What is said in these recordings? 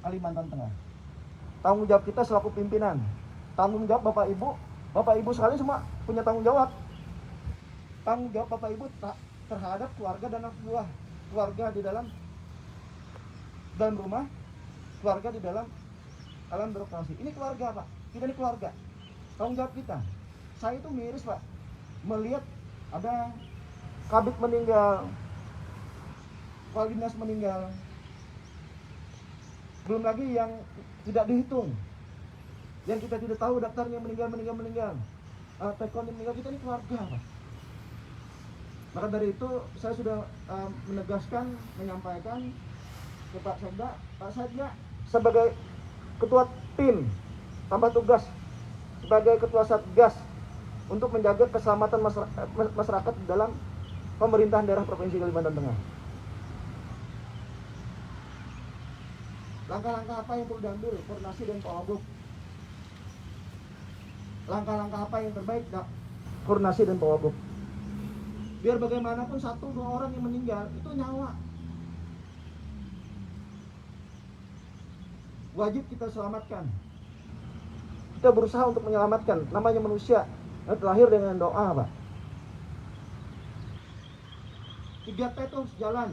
Kalimantan Tengah. Tanggung jawab kita selaku pimpinan, tanggung jawab Bapak Ibu sekalian semua punya tanggung jawab. Tanggung jawab Bapak Ibu terhadap keluarga dan anak buah, keluarga di dalam rumah, keluarga di dalam alam birokrasi. Ini keluarga Pak, kita ini keluarga. Tanggung jawab kita. Saya itu miris Pak, melihat ada kabit meninggal, kepala dinas meninggal, belum lagi yang tidak dihitung, yang kita tidak tahu daftarnya meninggal. Tekon yang meninggal, kita ini keluarga Pak. Maka dari itu saya sudah menegaskan, menyampaikan ke Pak Sekda sebagai ketua tim tambah tugas sebagai ketua Satgas untuk menjaga keselamatan masyarakat di dalam pemerintahan daerah Provinsi Kalimantan Tengah. Langkah-langkah apa yang perlu diambil koordinasi dengan Pak Wagub? Langkah-langkah apa yang terbaik koordinasi dengan Pak Wagub? Biar bagaimanapun 1-2 orang yang meninggal itu nyawa. Wajib kita selamatkan. Kita berusaha untuk menyelamatkan, namanya manusia terlahir dengan doa Pak. 3T itu harus jalan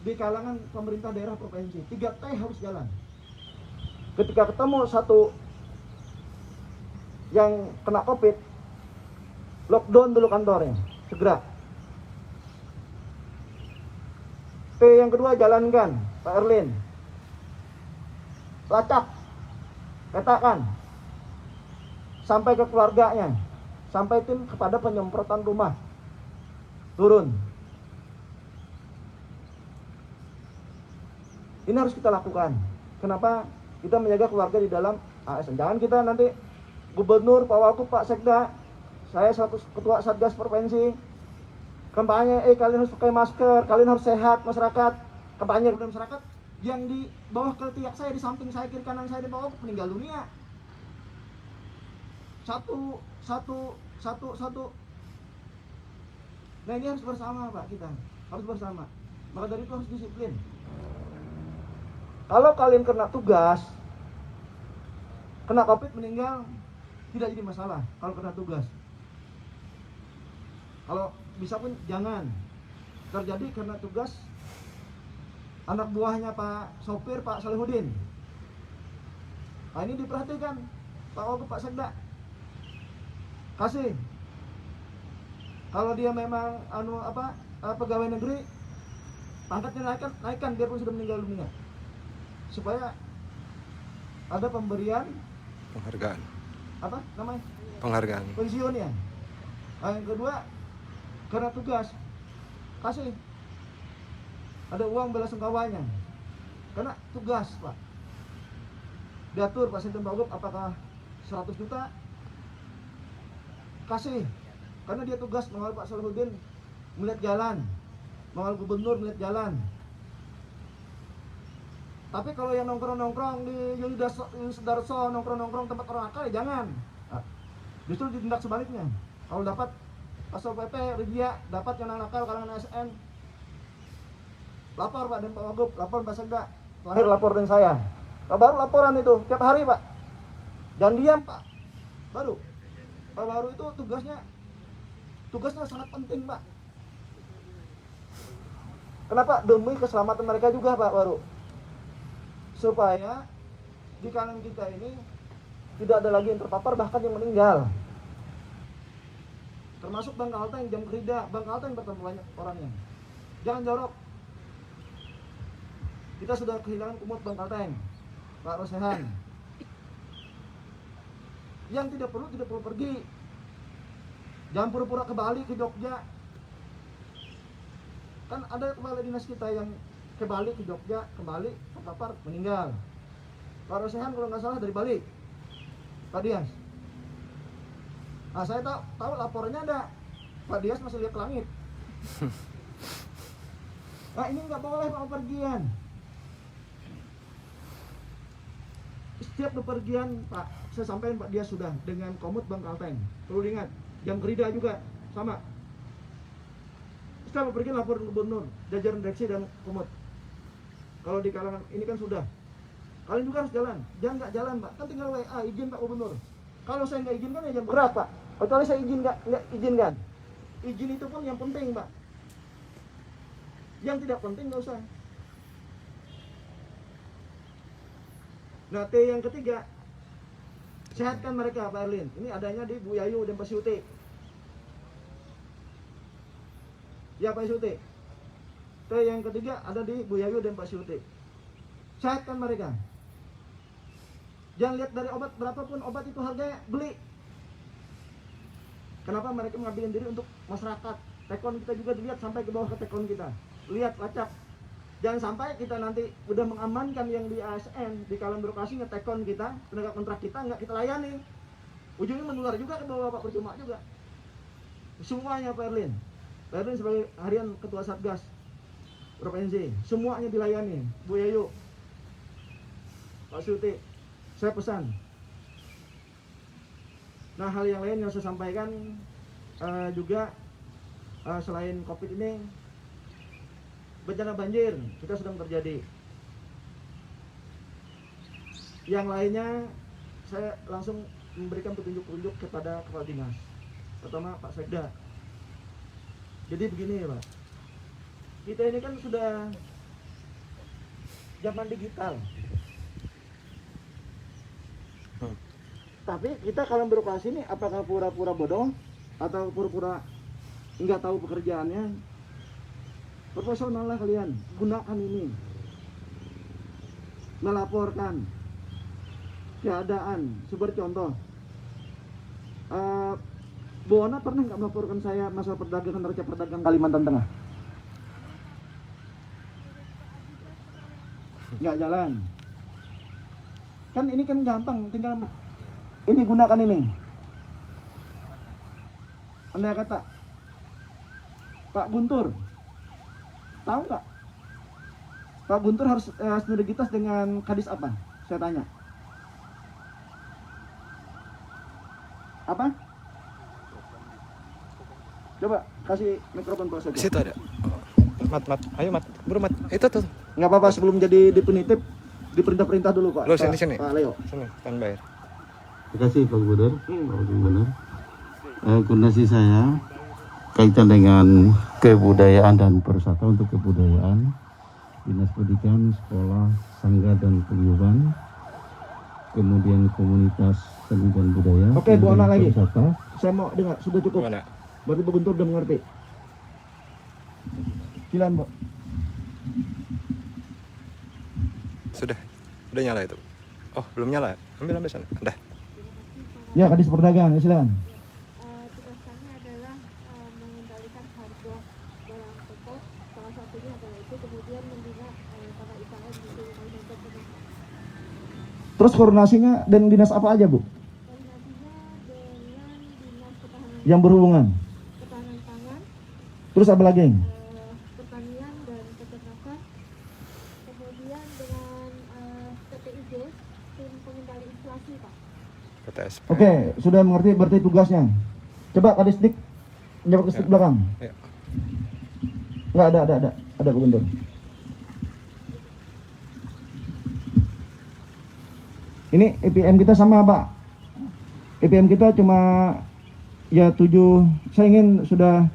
di kalangan pemerintah daerah provinsi. 3T harus jalan. Ketika ketemu satu yang kena COVID, lockdown dulu kantornya, segera. P yang kedua jalankan, Pak Erlin. Lacak, petakan, sampai ke keluarganya, sampai tim kepada penyemprotan rumah, turun. Ini harus kita lakukan. Kenapa? Kita menjaga keluarga di dalam ASN. Jangan kita nanti Gubernur, Pak Wagub, Pak Sekda, saya selaku ketua Satgas Provinsi, kampanye, kalian harus pakai masker, kalian harus sehat masyarakat, kampanye kepada masyarakat, yang di bawah ketiak saya, di samping saya, kiri kanan saya, di bawah meninggal dunia. Satu. Nah ini harus bersama Pak, kita harus bersama. Maka dari itu harus disiplin. Kalau kalian kena tugas, kena COVID meninggal, tidak jadi masalah kalau kena tugas. Kalau bisa pun jangan terjadi karena tugas anak buahnya Pak sopir, Pak Salihudin. Nah ini diperhatikan Pak Wagub, Pak Sekda. Kasih. Kalau dia memang pegawai negeri, pangkatnya naikkan biarpun sudah meninggal dunia. Supaya ada pemberian penghargaan. Apa namanya? Penghargaan. Pensiun ya. Nah, yang kedua, karena tugas kasih ada uang belasungkawanya. Karena tugas Pak. Diatur Pak Sekda Wagub apakah 100 juta kasih. Karena dia tugas mengawal Pak Salihudin melihat jalan, mengawal Gubernur melihat jalan. Tapi kalau yang nongkrong-nongkrong di Sudarso, nongkrong-nongkrong tempat orang akal, ya jangan. Nah, justru ditindak sebaliknya. Kalau dapat Pasal PP, Rigia, dapat yang nakal kalangan ASN, lapor Pak dan Pak Wagub, lapor Pak Sekda. Terakhir lapor dengan saya. Nah, baru laporan itu tiap hari Pak. Jangan diam Pak. Baru. Pak baru itu tugasnya sangat penting Pak. Kenapa? Demi keselamatan mereka juga Pak baru. Supaya di kalangan kita ini tidak ada lagi yang terpapar, bahkan yang meninggal. Termasuk Bang Kalteng, Jam Kerida, Bang Kalteng bertemu banyak orangnya. Jangan jorok. Kita sudah kehilangan kumut Bang Kalteng, Pak Rosehan. Yang tidak perlu pergi. Jangan pura-pura ke Bali, ke Jogja. Kan ada kepala dinas kita yang ke Bali, ke Jogja, kembali terpapar, meninggal. Pak Rosehan kalau nggak salah dari Bali, Pak Dias. Nah saya tahu laporannya ada, Pak Dias masih lihat ke langit. Nah ini nggak boleh Pak pergian. Setiap bepergian Pak, saya sampaikan Pak Dias sudah dengan komut Bang Kalteng. Perlu diingat, Jam Kerida juga sama. Setiap bepergian lapor Gubernur, jajaran direksi dan komut. Kalau di kalangan ini kan sudah Kalian juga harus jalan. Jangan nggak jalan, Pak. Kan tinggal WA, izin Pak Gubernur. Kalau saya nggak izinkan ya jangan bergerak, Pak. Kecuali saya nggak izinkan. Izin itu pun yang penting, Pak. Yang tidak penting nggak usah. Nah, T yang ketiga, sehatkan mereka, Pak Erlin. Ini adanya di Bu Yayu dan Pak Syuti. Ya, Pak Syuti. T yang ketiga ada di Bu Yayu dan Pak Syuti. Sehatkan mereka. Jangan lihat dari obat, berapapun obat itu harganya, beli. Kenapa mereka mengambilin diri untuk masyarakat? Tekon kita juga dilihat sampai ke bawah ke tekon kita. Lihat, lacak. Jangan sampai kita nanti udah mengamankan yang di ASN, di kalangan birokrasi ngetekon kita, penegak kontrak kita nggak kita layani. Ujungnya menular juga ke bawah, Pak, percuma juga. Semuanya Pak Erlin. Pak Erlin sebagai harian ketua Satgas Provinsi, semuanya dilayani. Bu Yayu, Pak Suti, saya pesan. Nah, hal yang lain yang saya sampaikan juga selain COVID ini, bencana banjir juga sedang terjadi. Yang lainnya saya langsung memberikan petunjuk-petunjuk kepada kepala dinas, pertama Pak Sekda. Jadi begini ya Pak, kita ini kan sudah zaman digital. Tapi kita kalau birokrasi ini apakah pura-pura bodoh atau pura-pura nggak tahu pekerjaannya? Profesional lah kalian, gunakan ini. Melaporkan keadaan, seperti contoh Bu Ona pernah nggak melaporkan saya masalah perdagangan neraca perdagangan Kalimantan Tengah? Nggak jalan. Kan ini kan gampang, tinggal ini gunakan ini. Anda kata Pak Guntur, tahu nggak? Pak Guntur harus sinergitas dengan kadis apa? Saya tanya. Apa? Coba kasih mikrofon Pak Sekda. Situ ada. Mat. Ayo Mat. Buru Mat. Itu tuh. Nggak apa-apa, sebelum jadi definitif diperintah-perintah dulu Pak. Lo sini. Pak Leo. Sini, standby. Terima kasih Pak Gubernur. Pak Gubernur. Koordinasi saya kaitan dengan kebudayaan dan pariwisata. Untuk kebudayaan, Dinas Pendidikan, Sekolah, Sangga dan Paguyuban, kemudian komunitas seni dan budaya. Oke, Bu Ana lagi. Pariwisata. Saya mau dengar, sudah cukup. Mana? Berarti Pak Guntur udah mengerti. Silakan, Bu. Sudah nyala itu. Oh, belum nyala. Ambil sana. Udah. Ya, kadis perdagangan, silakan. Tugas kami adalah mengendalikan harga barang pokok, salah satunya adalah itu, kemudian membina para IKM di seluruh Kalimantan Tengah. Terus koordinasinya dan dinas apa aja, Bu? Koordinasinya dengan Dinas Yang berhubungan. Ketahanan Pangan, Terus apa lagi? Pertanian dan Peternakan, kemudian dengan TPID, Tim Pengendali Inflasi, Pak. PTSP. Oke, sudah mengerti berarti tugasnya. Coba kadisdik jawab ke Ya. belakang. Ya. Enggak ada Pak Guntur. Ini EPM kita sama Pak. EPM kita cuma ya 7. Saya ingin sudah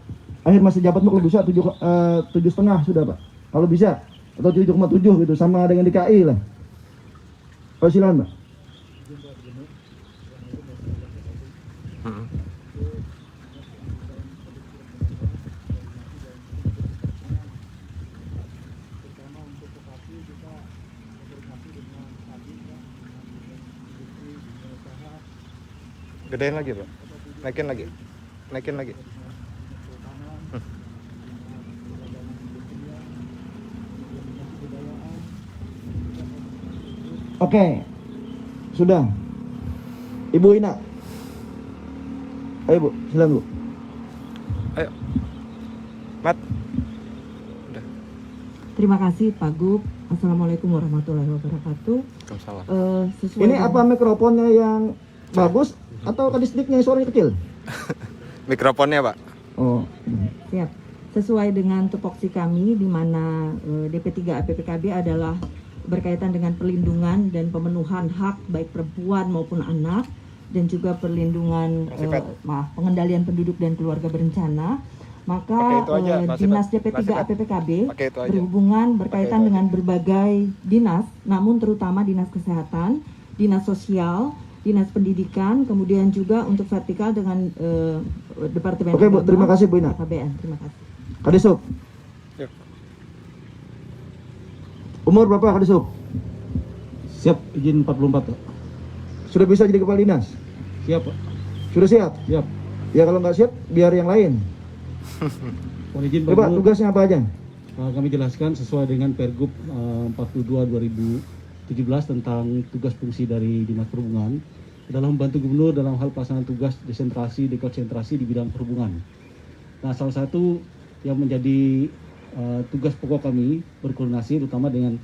akhir masa jabat kalau bisa 7,5 sudah Pak. Kalau bisa atau 7,7 gitu sama dengan DKI lah. Oh, silakan Pak. Mm-mm. Gedein lagi Pak. Naikin lagi. Oke. Sudah. Ibu Ina. Ayo Bu, silakan Bu. Ayo. Mat. Udah. Terima kasih Pak Gub. Assalamualaikum warahmatullahi wabarakatuh. Waalaikumsalam. Sesuai Ini dengan- apa mikrofonnya yang bagus atau kadisdiknya suaranya kecil? Mikrofonnya Pak. Oh. Siap. Sesuai dengan tupoksi kami di mana DP3 APPKB adalah berkaitan dengan perlindungan dan pemenuhan hak baik perempuan maupun anak, dan juga perlindungan pengendalian penduduk dan keluarga berencana. Maka Dinas DP3 APPKB berhubungan berkaitan dengan berbagai dinas, namun terutama Dinas Kesehatan, Dinas Sosial, Dinas Pendidikan, kemudian juga untuk vertikal dengan Departemen Oke, Bu, terima kasih Bu Ina. KBN, terima kasih. Kadisub. Umur berapa Kadisub? Siap, izin 44 Pak. Sudah bisa jadi kepala dinas? Siap Pak. Sudah siap? Siap. Ya kalau nggak siap, biar yang lain. Mohon izin Pak Coba Gubernur, tugasnya apa aja? kami jelaskan sesuai dengan Pergub 42 2017 tentang tugas fungsi dari Dinas Perhubungan adalah membantu Gubernur dalam hal pelaksanaan tugas desentrasi, dekonsentrasi di bidang perhubungan. Nah, salah satu yang menjadi tugas pokok kami berkoordinasi terutama dengan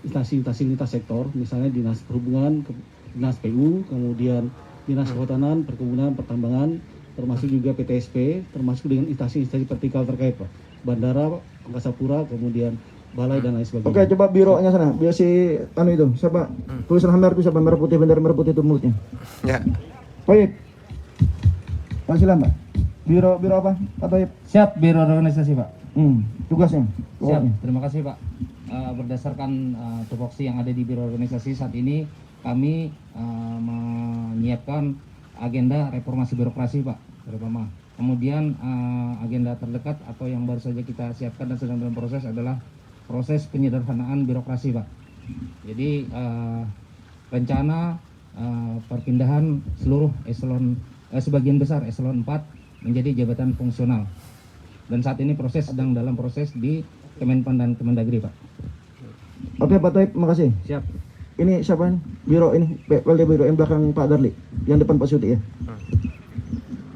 instansi-instansi lintas sektor, misalnya Dinas Perhubungan, Dinas PU, kemudian Dinas Kehutanan, Perkebunan, Pertambangan, termasuk juga PTSP, termasuk dengan instansi-instansi vertikal terkait Pak, bandara, angkasa pura, kemudian balai dan lain sebagainya. Oke, coba bironya sana, biar si itu, siapa? Tulisan Hammer itu siapa? Merah putih, bendera merah putih itu mulutnya. Ya. Baik. Pak silakan Pak. Biro apa? Pak Toib. Siap, Biro Organisasi Pak. Tugasnya. Siap, terima kasih Pak. Berdasarkan tupoksi yang ada di Biro Organisasi saat ini, kami menyiapkan agenda reformasi birokrasi Pak, terutama. Kemudian agenda terdekat atau yang baru saja kita siapkan dan sedang dalam proses adalah proses penyederhanaan birokrasi Pak. Jadi rencana perpindahan seluruh eselon sebagian besar eselon 4 menjadi jabatan fungsional. Dan saat ini sedang dalam proses di Kemenpan dan Kemendagri Pak. Oke Pak Toib, makasih. Siap. Ini siapa ini? Biro ini, PLD Biro yang belakang Pak Darli, yang depan Pak Suti ya.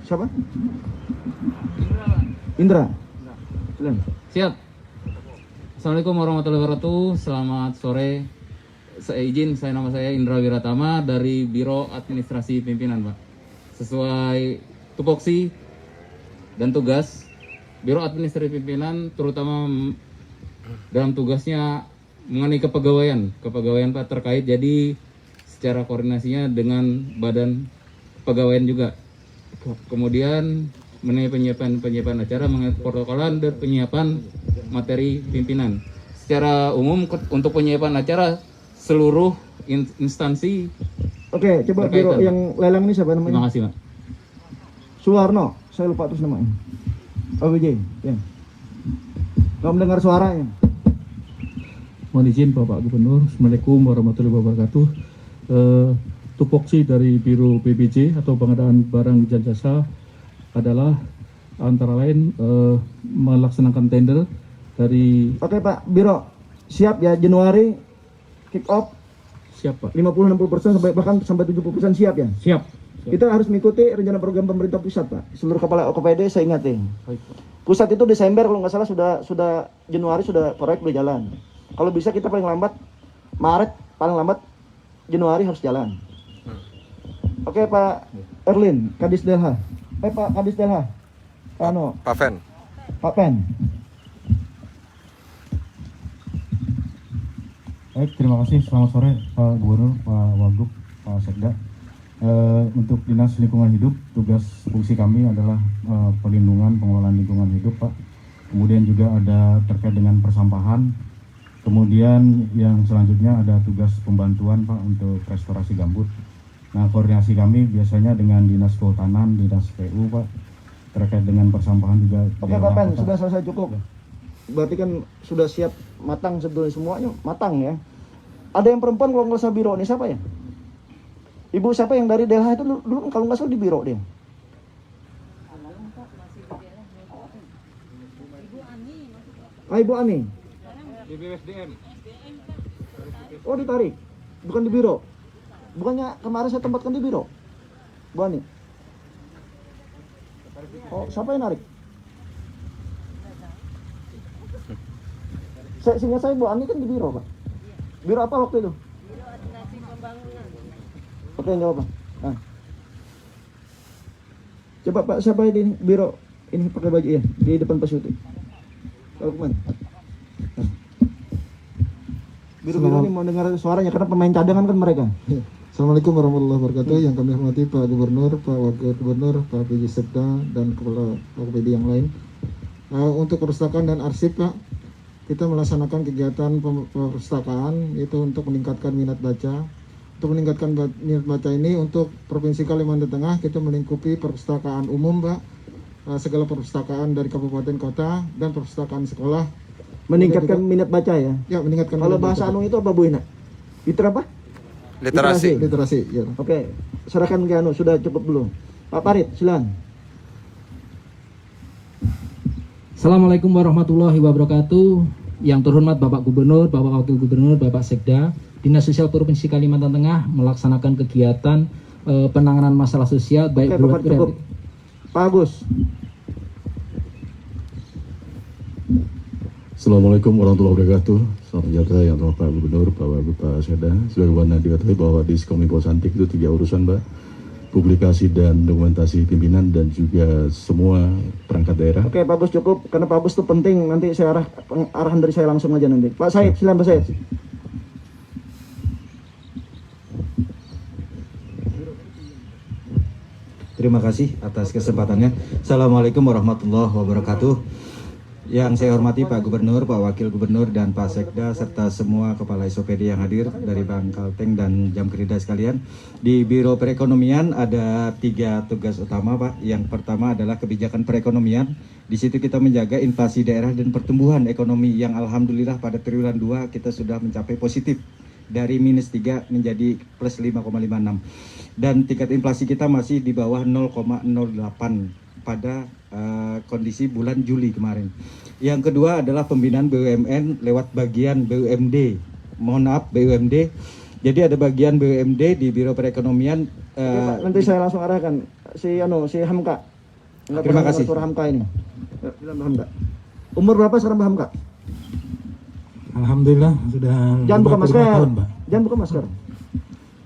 Siapa? Indra. Silakan. Siap. Assalamualaikum warahmatullahi wabarakatuh. Selamat sore. Nama saya Indra Wiratama dari Biro Administrasi Pimpinan, Pak. Sesuai tupoksi dan tugas, Biro Administrasi Pimpinan terutama dalam tugasnya mengenai kepegawaian Pak terkait, jadi secara koordinasinya dengan badan kepegawaian juga. Kemudian mengenai penyiapan acara, mengenai protokolan dan penyiapan materi pimpinan. Secara umum untuk penyiapan acara seluruh instansi. Oke, coba berkaitan. Biro yang lelang ini siapa namanya? Terima kasih Pak. Suwarno, saya lupa terus namanya. OBJ, ya. Nggak mendengar suaranya. Mohon izin Bapak Gubernur, Assalamualaikum warahmatullahi wabarakatuh. Tupoksi dari Biro PBJ atau pengadaan barang dan jasa adalah antara lain melaksanakan tender dari. Oke Pak, Biro siap ya, Januari kick off. Siap Pak. 50-60% bahkan sampai 70% siap ya? Siap. Kita harus mengikuti rencana program pemerintah pusat Pak. Seluruh kepala OKPD saya ingatin. Baik Pak. Pusat itu Desember kalau nggak salah sudah Januari sudah proyek udah jalan. Kalau bisa kita paling lambat Maret, paling lambat Januari harus jalan. Oke Pak Erlin, Kadis Delha. Pak Kadis Delha. Pak Fen. Pak Pen. Baik, terima kasih. Selamat sore Pak Gubernur, Pak Wagub, Pak Sekda. Untuk Dinas Lingkungan Hidup, tugas fungsi kami adalah perlindungan pengelolaan lingkungan hidup Pak. Kemudian juga ada terkait dengan persampahan. Kemudian yang selanjutnya ada tugas pembantuan Pak untuk restorasi gambut. Nah, koordinasi kami biasanya dengan Dinas Kehutanan, Dinas PU Pak, terkait dengan persampahan juga. Oke Pak Pen, sudah selesai cukup. Berarti kan sudah siap matang sebetulnya, semuanya matang ya. Ada yang perempuan kalau nggak salah biro nih, siapa ya? Ibu siapa yang dari Delha itu dulu kalau nggak salah di biro dia? Ibu Ani. Di BSDM. Oh ditarik, bukan di biro. Bukannya kemarin saya tempatkan di biro, Bu Ani. Oh siapa yang narik? Seingat saya Bu Ani kan di biro Pak. Biro apa waktu itu? Biro Administrasi Pembangunan. Oke jawab Pak. Nah. Coba Pak siapa di biro ini pakai baju ya di depan Pak Suti. Kalau kemana? Nah. Biru-biru ini mau dengar suaranya karena pemain cadangan kan mereka. Assalamualaikum warahmatullahi wabarakatuh. Yang kami hormati Pak Gubernur, Pak Wakil Gubernur, Pak PJ Sekda, dan Kepala OPD yang lain. Untuk perpustakaan dan arsip, Pak, kita melaksanakan kegiatan perpustakaan itu untuk meningkatkan minat baca. Untuk meningkatkan minat baca ini untuk Provinsi Kalimantan Tengah kita melingkupi perpustakaan umum, Pak, segala perpustakaan dari kabupaten kota dan perpustakaan sekolah. Meningkatkan minat baca ya. Ya, meningkatkan. Kalau minat bahasa baca. anu itu apa Bu Ina? Itu apa? Literasi. Literasi, ya. Oke, serahkan ke anu, sudah cukup belum? Pak Farid, silakan. Assalamualaikum warahmatullahi wabarakatuh. Yang terhormat Bapak Gubernur, Bapak Wakil Gubernur, Bapak Sekda, Dinas Sosial Provinsi Kalimantan Tengah melaksanakan kegiatan penanganan masalah sosial baik Oke, Bapak cukup. Pak Agus. Assalamualaikum warahmatullahi wabarakatuh. Salam sejahtera yang terhormat Pak Gubernur, Pak Wagub, Pak Sekda. Sebagaimana diketahui bahwa di Kominfo Santik itu 3 urusan, Pak. Publikasi dan dokumentasi pimpinan dan juga semua perangkat daerah. Oke, Pak Agus cukup karena Pak Agus itu penting. Nanti saya arahan dari saya langsung aja nanti. Pak Said, silakan Pak Said. Terima kasih atas kesempatannya. Assalamualaikum warahmatullahi wabarakatuh. Yang saya hormati Pak Gubernur, Pak Wakil Gubernur, dan Pak Sekda, serta semua Kepala SOPD yang hadir dari Bang Kalteng dan Jamkrida sekalian. Di Biro Perekonomian ada 3 tugas utama, Pak. Yang pertama adalah kebijakan perekonomian. Di situ kita menjaga inflasi daerah dan pertumbuhan ekonomi yang alhamdulillah pada triwulan 2 kita sudah mencapai positif. Dari -3 menjadi plus 5,56. Dan tingkat inflasi kita masih di bawah 0,08 pada kondisi bulan Juli kemarin. Yang kedua adalah pembinaan BUMN lewat bagian BUMD. Mohon maaf, BUMD. Jadi ada bagian BUMD di Biro Perekonomian. Pak, nanti saya langsung arahkan si Hamka. Terima kasih. Suara Hamka ini. Ya, silakan Hamka. Umur berapa sekarang Pak Hamka? Alhamdulillah sudah. Jangan buka masker. Tahun, Pak. Jangan buka masker.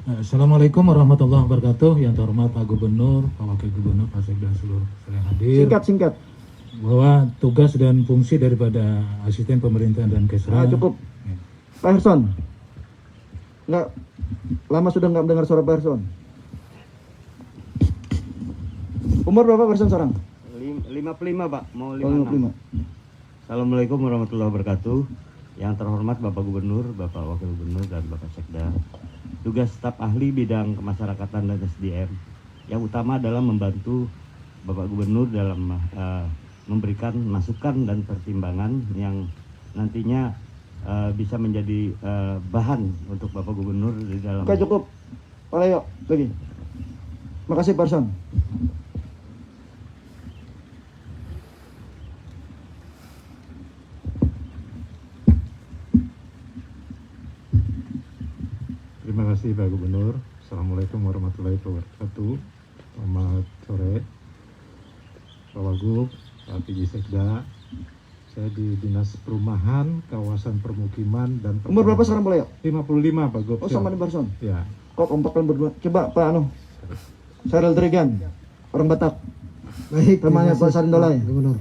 Assalamualaikum warahmatullahi wabarakatuh. Yang terhormat Pak Gubernur, Pak Wakil Gubernur, Pak Sekda, seluruh yang hadir. Singkat. Bahwa tugas dan fungsi daripada asisten pemerintahan dan Kesra. Cukup. Ya. Pak Herson. Enggak lama sudah nggak mendengar suara Pak Herson. Umur berapa Pak Herson sekarang? 55 Pak, mau 55. Assalamualaikum warahmatullahi wabarakatuh. Yang terhormat Bapak Gubernur, Bapak Wakil Gubernur, dan Bapak Sekda. Tugas staf ahli bidang kemasyarakatan dan SDM. Yang utama adalah membantu Bapak Gubernur dalam memberikan masukan dan pertimbangan yang nantinya bisa menjadi bahan untuk Bapak Gubernur di dalam. Oke, cukup. Pak Leo, lagi. Makasih Pak Herson. Terima kasih Pak Gubernur. Assalamualaikum warahmatullahi wabarakatuh. Selamat sore Pak Wagub, Pak PJ Sekda. Saya di Dinas Perumahan, Kawasan Permukiman dan Umur berapa sekarang Pak Leo? 55 Pak Gub. Oh, sama di Pak Herson. Ya. Kok kompak kan berdua. Coba Pak Saril Trigan, orang Batak. Baik, temannya Pak Sarindolai. Gubernur.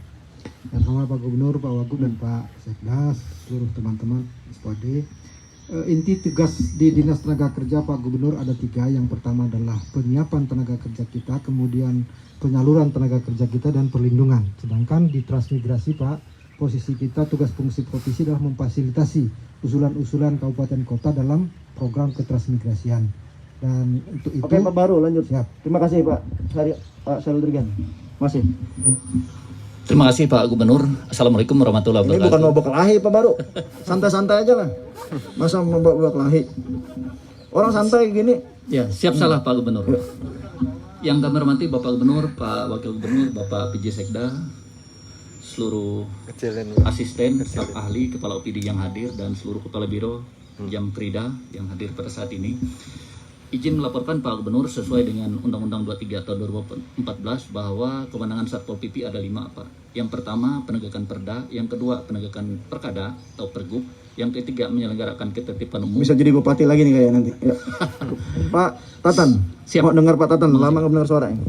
Yang sama Pak Gubernur, Pak Wagub, dan Pak Sekda, seluruh teman-teman SPOD. Inti tugas di Dinas Tenaga Kerja Pak Gubernur ada 3. Yang pertama adalah penyiapan tenaga kerja kita, kemudian penyaluran tenaga kerja kita, dan perlindungan. Sedangkan di transmigrasi Pak, posisi kita tugas fungsi provinsi adalah memfasilitasi usulan-usulan kabupaten kota dalam program ketransmigrasian. Dan untuk itu. Oke Pak Baru lanjut. Siap. Terima kasih Pak Saril Trigan. Masih. Terima kasih Pak Gubernur. Assalamualaikum warahmatullahi Ini wabarakatuh. bukan mau berkelahi Pak Baru. Santai-santai aja lah. Masa mau berkelahi? Orang santai gini. Ya, siap salah Pak Gubernur. Yang kami hormati Bapak Gubernur, Pak Wakil Gubernur, Bapak PJ Sekda, seluruh asisten, staf ahli, kepala OPD yang hadir, dan seluruh kepala biro Jamkrida yang hadir pada saat ini. Izin melaporkan Pak Gubernur sesuai dengan Undang-Undang 23 tahun 2014 bahwa kewenangan Satpol PP ada 5 Pak. Yang pertama penegakan perda, yang kedua penegakan perkada atau pergub, yang ketiga menyelenggarakan ketertiban umum. Bisa jadi bupati lagi nih kayak nanti. Ya. Pak Tatan, siap. Mau dengar Pak Tatan, lama nggak dengar suaranya.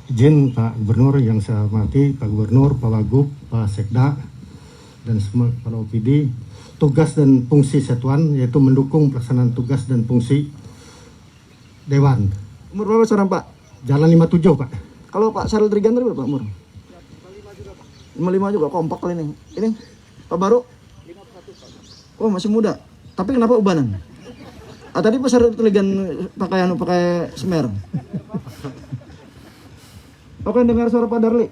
Izin Pak Gubernur yang saya hormati, Pak Gubernur, Pak Wagub, Pak Sekda, dan semua kepala OPD. Tugas dan fungsi satuan yaitu mendukung pelaksanaan tugas dan fungsi Dewan. Umur berapa sekarang Pak? Jalan 57 Pak. Kalau Pak Syaril Trigandri berapa umur? 55 juga, kompak kali ini. Ini Pak Baru? 51. Oh masih muda. Tapi kenapa ubanan? Tadi Pak Syaril Trigandri pakai semer. Oke, dengar suara Pak Darli.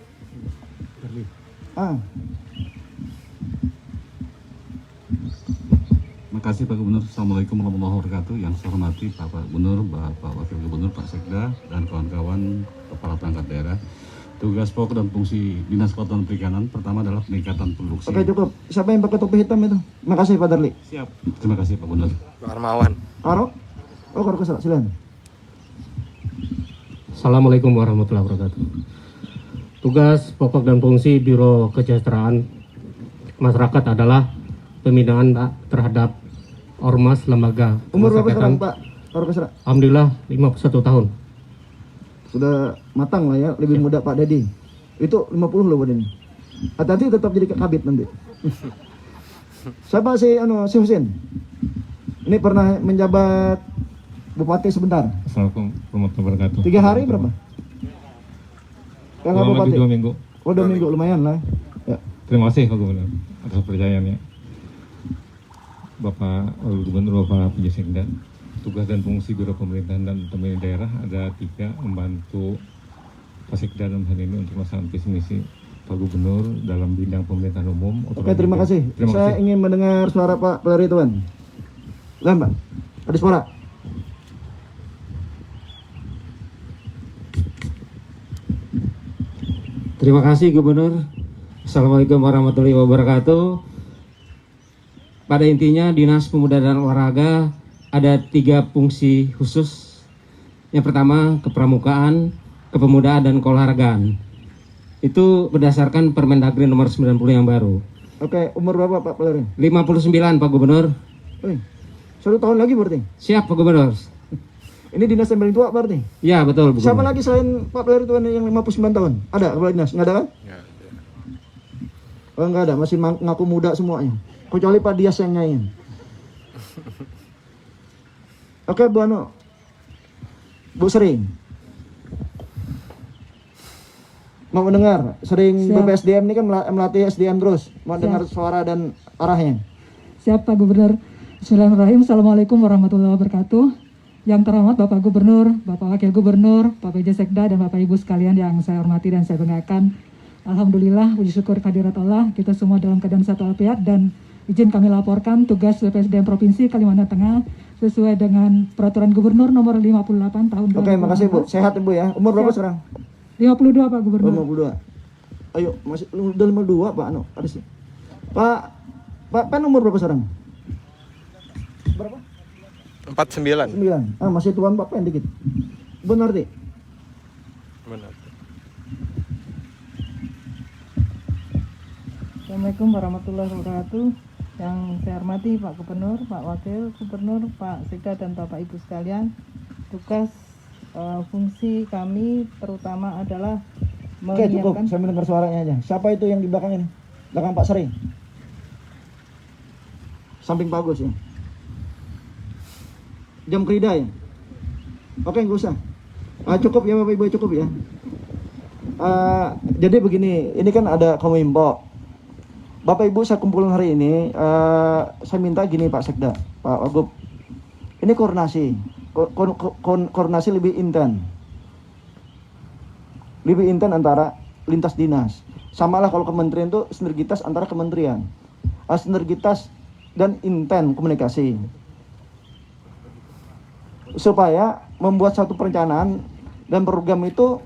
Terima kasih Pak Gubernur. Assalamualaikum warahmatullahi wabarakatuh. Yang saya hormati Bapak Gubernur, Bapak Wakil Gubernur, Pak Sekda, dan kawan-kawan kepala perangkat daerah. Tugas pokok dan fungsi Dinas Kelautan dan Perikanan pertama adalah peningkatan produksi. Oke cukup. Siapa yang pakai topi hitam itu? Terima kasih Pak Darli. Siap. Terima kasih Pak Gubernur. Pak Armawan. Karo? Oh Karo Kesra, silakan. Assalamualaikum warahmatullahi wabarakatuh. Tugas pokok dan fungsi Biro Kesejahteraan Masyarakat adalah pembinaan terhadap ormas lembaga. Umur berapa sekarang Pak Karo Kesra? Alhamdulillah 51 tahun. Sudah matang lah ya, lebih muda Pak Dedi. Itu 50 loh Pak Dedi. Nanti tetap jadi kabit nanti. Siapa si Husin? Ini pernah menjabat bupati sebentar. Assalamualaikum warahmatullahi wabarakatuh. 3 hari berapa? Kalau bupati 2 minggu. Oh 2 minggu lumayan lah. Ya. Terima kasih Pak Gubernur atas kepercayaannya. Bapak Wakil Gubernur, Bapak PJ Sekda. Tugas dan fungsi Biro Pemerintahan dan Otonomi Daerah ada 3, membantu Pak Sekda dalam hal ini untuk melaksanakan visi misi Pak Gubernur dalam bidang pemerintahan umum. Oke, terima kasih. Saya ingin mendengar suara Pak Peleri Tuan. Silakan Pak. Ada suara. Terima kasih Gubernur. Assalamualaikum warahmatullahi wabarakatuh. Pada intinya Dinas Pemuda dan Olahraga ada 3 fungsi khusus. Yang pertama kepramukaan, kepemudaan, dan keolahragaan. Itu berdasarkan Permendagri nomor 90 yang baru. Oke, umur berapa Pak Peleri? 59 Pak Gubernur. 1 tahun lagi berarti? Siap Pak Gubernur. Ini dinas yang paling tua berarti? Ya betul. Siapa lagi selain Pak Peleri Tuan yang 59 tahun? Ada kepala dinas? Nggak ada kan? Oh nggak ada, masih ngaku muda semuanya. Kecuali Pak Dias yang nyanyiin. Oke Bu Bu Sering. Mau mendengar? Sering BPSDM ini kan melatih SDM terus. Mau dengar suara dan arahnya. Siap Pak Gubernur. Bismillahirrahmanirrahim. Assalamualaikum warahmatullahi wabarakatuh. Yang terhormat Bapak Gubernur, Bapak Wakil Gubernur, Pak PJ Sekda, dan Bapak Ibu sekalian yang saya hormati dan saya banggakan. Alhamdulillah, puji syukur kehadirat Allah, kita semua dalam keadaan satu alfiat, dan izin kami laporkan tugas BPSDM Provinsi Kalimantan Tengah sesuai dengan Peraturan Gubernur nomor 58 tahun 2020. Oke, makasih Bu. Sehat Ibu ya. Umur berapa sekarang? 52 Pak Gubernur. 52. Ayo, masih udah 52 Pak ada sih. Pak Pen umur berapa sekarang? Berapa? 49. 9. Masih tuan Pak Pen dikit. Benar Ti? Benar. Assalamualaikum warahmatullahi wabarakatuh. Yang saya hormati Pak Gubernur, Pak Wakil Gubernur, Pak Sekda, dan Bapak Ibu sekalian. Tugas fungsi kami terutama adalah Oke cukup, saya mendengar suaranya aja. Siapa itu yang di belakang ini? Belakang Pak Sering. Samping Pak Agus ya. Jam kerida ya. Oke nggak usah. Cukup ya Bapak Ibu, cukup ya. Jadi begini, ini kan ada Kominfo. Bapak Ibu saya kumpulin hari ini, saya minta gini Pak Sekda, Pak Wagub. Ini koordinasi lebih intens. Lebih intens antara lintas dinas. Samalah kalau kementerian itu sinergitas antara kementerian. Sinergitas dan intens komunikasi. Supaya membuat satu perencanaan dan program itu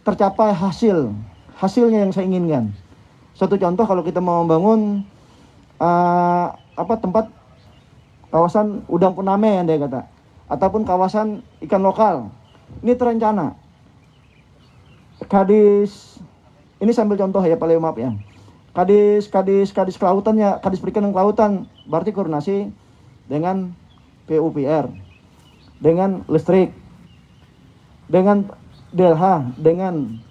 tercapai hasilnya yang saya inginkan. Satu contoh, kalau kita mau membangun tempat kawasan udang puname yang dia kata, ataupun kawasan ikan lokal, ini terencana. Kadis, ini sambil contoh ya, paling maaf ya. Kadis kelautan ya, Kadis Perikanan dan Kelautan, berarti koordinasi dengan PUPR, dengan listrik, dengan DLH, dengan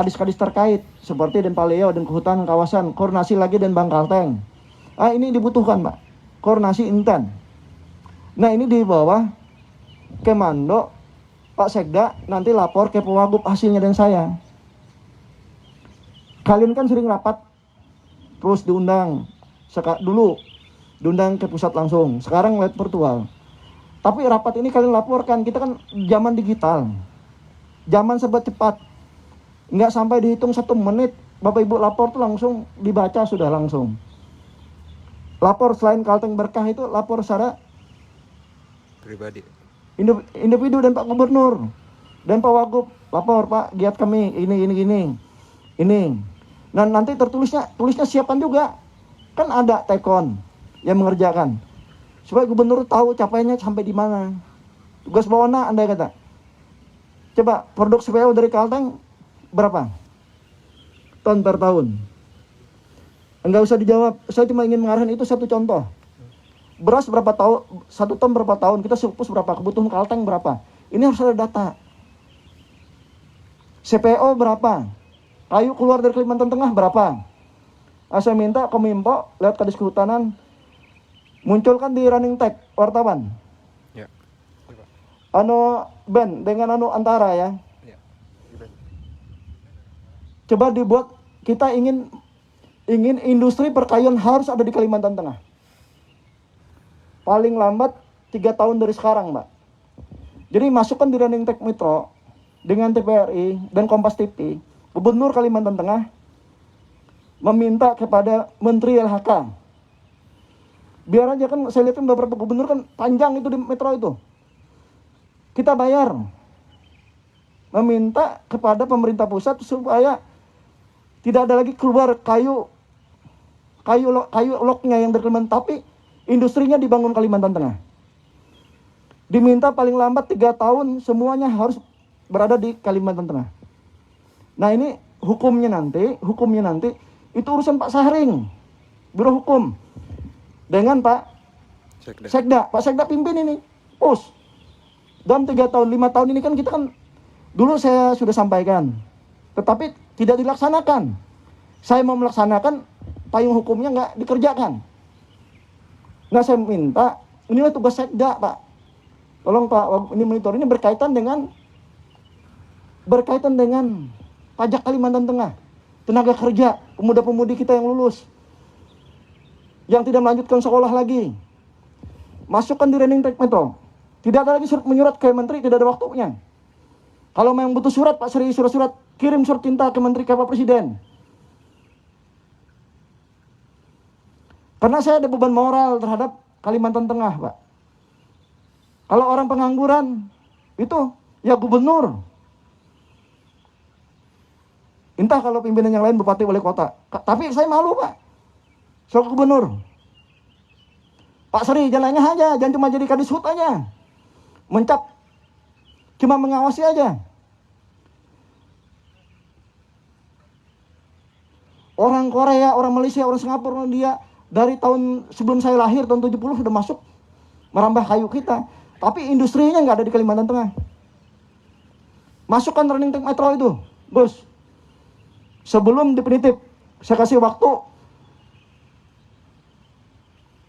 kadis-kadis terkait seperti Denpaleo dan Kehutanan Kawasan, koordinasi lagi dan Bang Kalteng. Ini dibutuhkan Pak, koordinasi intent. Nah ini di bawah Kemando, Pak Sekda nanti lapor ke Pewagub hasilnya dan saya. Kalian kan sering rapat, terus diundang dulu, diundang ke pusat langsung, sekarang lewat virtual. Tapi rapat ini kalian laporkan, kita kan zaman digital, zaman serba cepat, nggak sampai dihitung 1 menit, Bapak Ibu lapor tuh langsung dibaca sudah langsung. Lapor selain Kalteng Berkah itu lapor secara pribadi. Individu dan Pak Gubernur dan Pak Wagub lapor, Pak giat kami ini. Nah nanti tulisnya siapkan juga, kan ada tekon yang mengerjakan supaya Gubernur tahu capaiannya sampai di mana. Tugas bawahan Anda kata, coba produk CPO dari Kalteng berapa ton per tahun? Enggak usah dijawab, saya cuma ingin mengarahkan itu satu contoh. Beras berapa tahun, 1 ton berapa tahun, kita surplus berapa, kebutuhan Kalteng berapa. Ini harus ada data. CPO berapa, kayu keluar dari Kalimantan Tengah berapa. Saya minta Kominfo lewat Kadis Kehutanan munculkan di running tag wartawan. Ya. Ben dengan antara ya. Coba dibuat, kita ingin industri perkayuan harus ada di Kalimantan Tengah. Paling lambat 3 tahun dari sekarang, Mbak. Jadi masukkan di running tag Metro dengan TVRI dan Kompas TV, Gubernur Kalimantan Tengah meminta kepada Menteri LHK. Biar aja kan, saya lihat beberapa gubernur kan panjang itu di Metro itu. Kita bayar. Meminta kepada pemerintah pusat supaya tidak ada lagi keluar kayu loknya yang dari Kalimantan, tapi industrinya dibangun Kalimantan Tengah. Diminta paling lambat 3 tahun semuanya harus berada di Kalimantan Tengah. Nah ini hukumnya nanti itu urusan Pak Sahring, Biro Hukum, dengan Pak Sekda. Pak Sekda pimpin ini, dalam 3 tahun, 5 tahun ini kan kita kan dulu saya sudah sampaikan, tetapi tidak dilaksanakan. Saya mau melaksanakan, payung hukumnya nggak dikerjakan. Nah saya minta, inilah tugas Sekda Pak. Tolong Pak, ini monitor ini berkaitan dengan pajak Kalimantan Tengah, tenaga kerja, pemuda-pemudi kita yang lulus, yang tidak melanjutkan sekolah lagi. Masukkan di running tag Metro. Tidak ada lagi surat menyurat ke Menteri, tidak ada waktunya. Kalau memang butuh surat, Pak Sri, surat-surat, kirim surat cinta ke Menteri, ke Pak Presiden. Karena saya ada beban moral terhadap Kalimantan Tengah, Pak. Kalau orang pengangguran, itu ya gubernur. Entah kalau pimpinan yang lain, bupati, wali kota. Tapi saya malu, Pak. Soal gubernur. Pak Sri, jalannya aja, jangan cuma jadi kadishut aja. Mencap, cuma mengawasi aja. Orang Korea, orang Malaysia, orang Singapura, orang dia dari tahun sebelum saya lahir, tahun 70 sudah masuk merambah kayu kita. Tapi industrinya nggak ada di Kalimantan Tengah. Masukkan running tag Metro itu, Gus. Sebelum definitif, saya kasih waktu.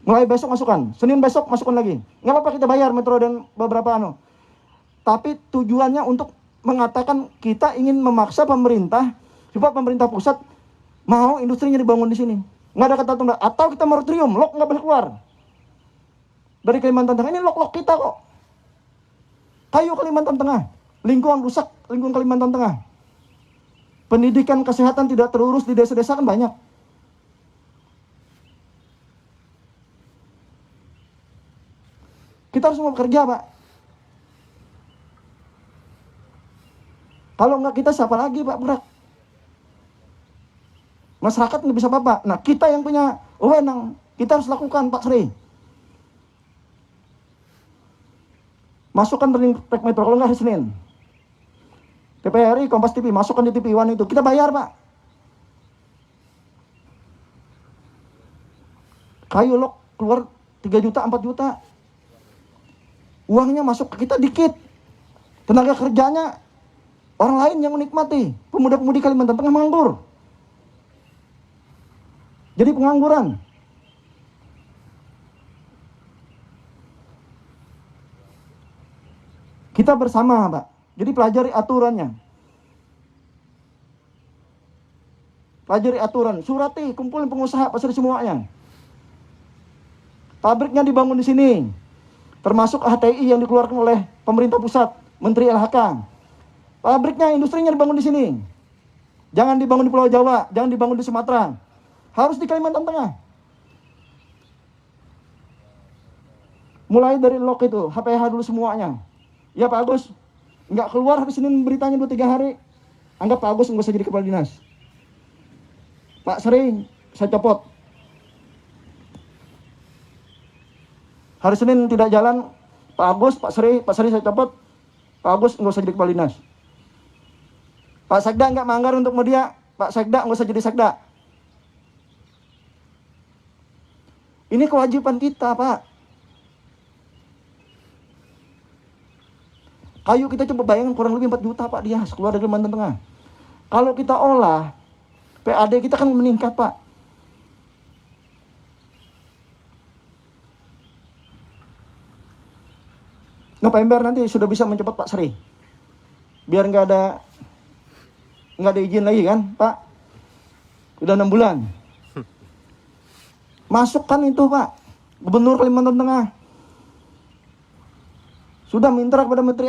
Mulai besok masukkan, Senin besok masukkan lagi. Nggak apa-apa kita bayar Metro dan beberapa Tapi tujuannya untuk mengatakan kita ingin memaksa pemerintah supaya pemerintah pusat mau industrinya dibangun di sini. Nggak ada kata tunda. Atau kita moratorium, lok nggak boleh keluar dari Kalimantan Tengah. Ini lok kita kok. Kayu Kalimantan Tengah, lingkungan rusak, lingkungan Kalimantan Tengah. Pendidikan kesehatan tidak terurus di desa-desa kan banyak. Kita harus mau bekerja, Pak. Kalau nggak kita siapa lagi, Pak Burak? Masyarakat nggak bisa apa-apa. Nah, kita yang punya wewenang, kita harus lakukan, Pak Sri. Masukkan running tag Metro, kalau nggak hari Senin. TVRI, Kompas TV, masukkan di TV One itu. Kita bayar, Pak. Kayu lok keluar 3 juta, 4 juta. Uangnya masuk ke kita dikit. Tenaga kerjanya Orang lain yang menikmati, pemuda-pemudi Kalimantan Tengah menganggur. Jadi pengangguran. Kita bersama, Pak. Jadi pelajari aturannya. Pelajari aturan, surati, kumpulin pengusaha, pasar semuanya. Pabriknya dibangun di sini. Termasuk HTI yang dikeluarkan oleh pemerintah pusat, Menteri LHK. Pabriknya, industrinya dibangun di sini. Jangan dibangun di Pulau Jawa, jangan dibangun di Sumatera. Harus di Kalimantan Tengah. Mulai dari lok itu, HPH dulu semuanya. Ya Pak Agus, nggak keluar hari Senin beritanya 2-3 hari. Anggap Pak Agus nggak usah jadi kepala dinas. Pak Sri, saya copot. Hari Senin tidak jalan, Pak Agus, Pak Sri saya copot. Pak Agus nggak usah jadi kepala dinas. Pak Sekda nggak manggar untuk media, Pak Sekda nggak usah jadi Sekda. Ini kewajiban kita, Pak. Kayu kita coba bayangkan kurang lebih 4 juta, Pak, dia keluar dari Kalimantan Tengah. Kalau kita olah, PAD kita kan meningkat, Pak. November nanti sudah bisa mencepat Pak Sri. Biar nggak ada izin lagi kan, Pak. Udah 6 bulan. Masukkan itu, Pak. Gubernur Kalimantan Tengah sudah minta kepada Menteri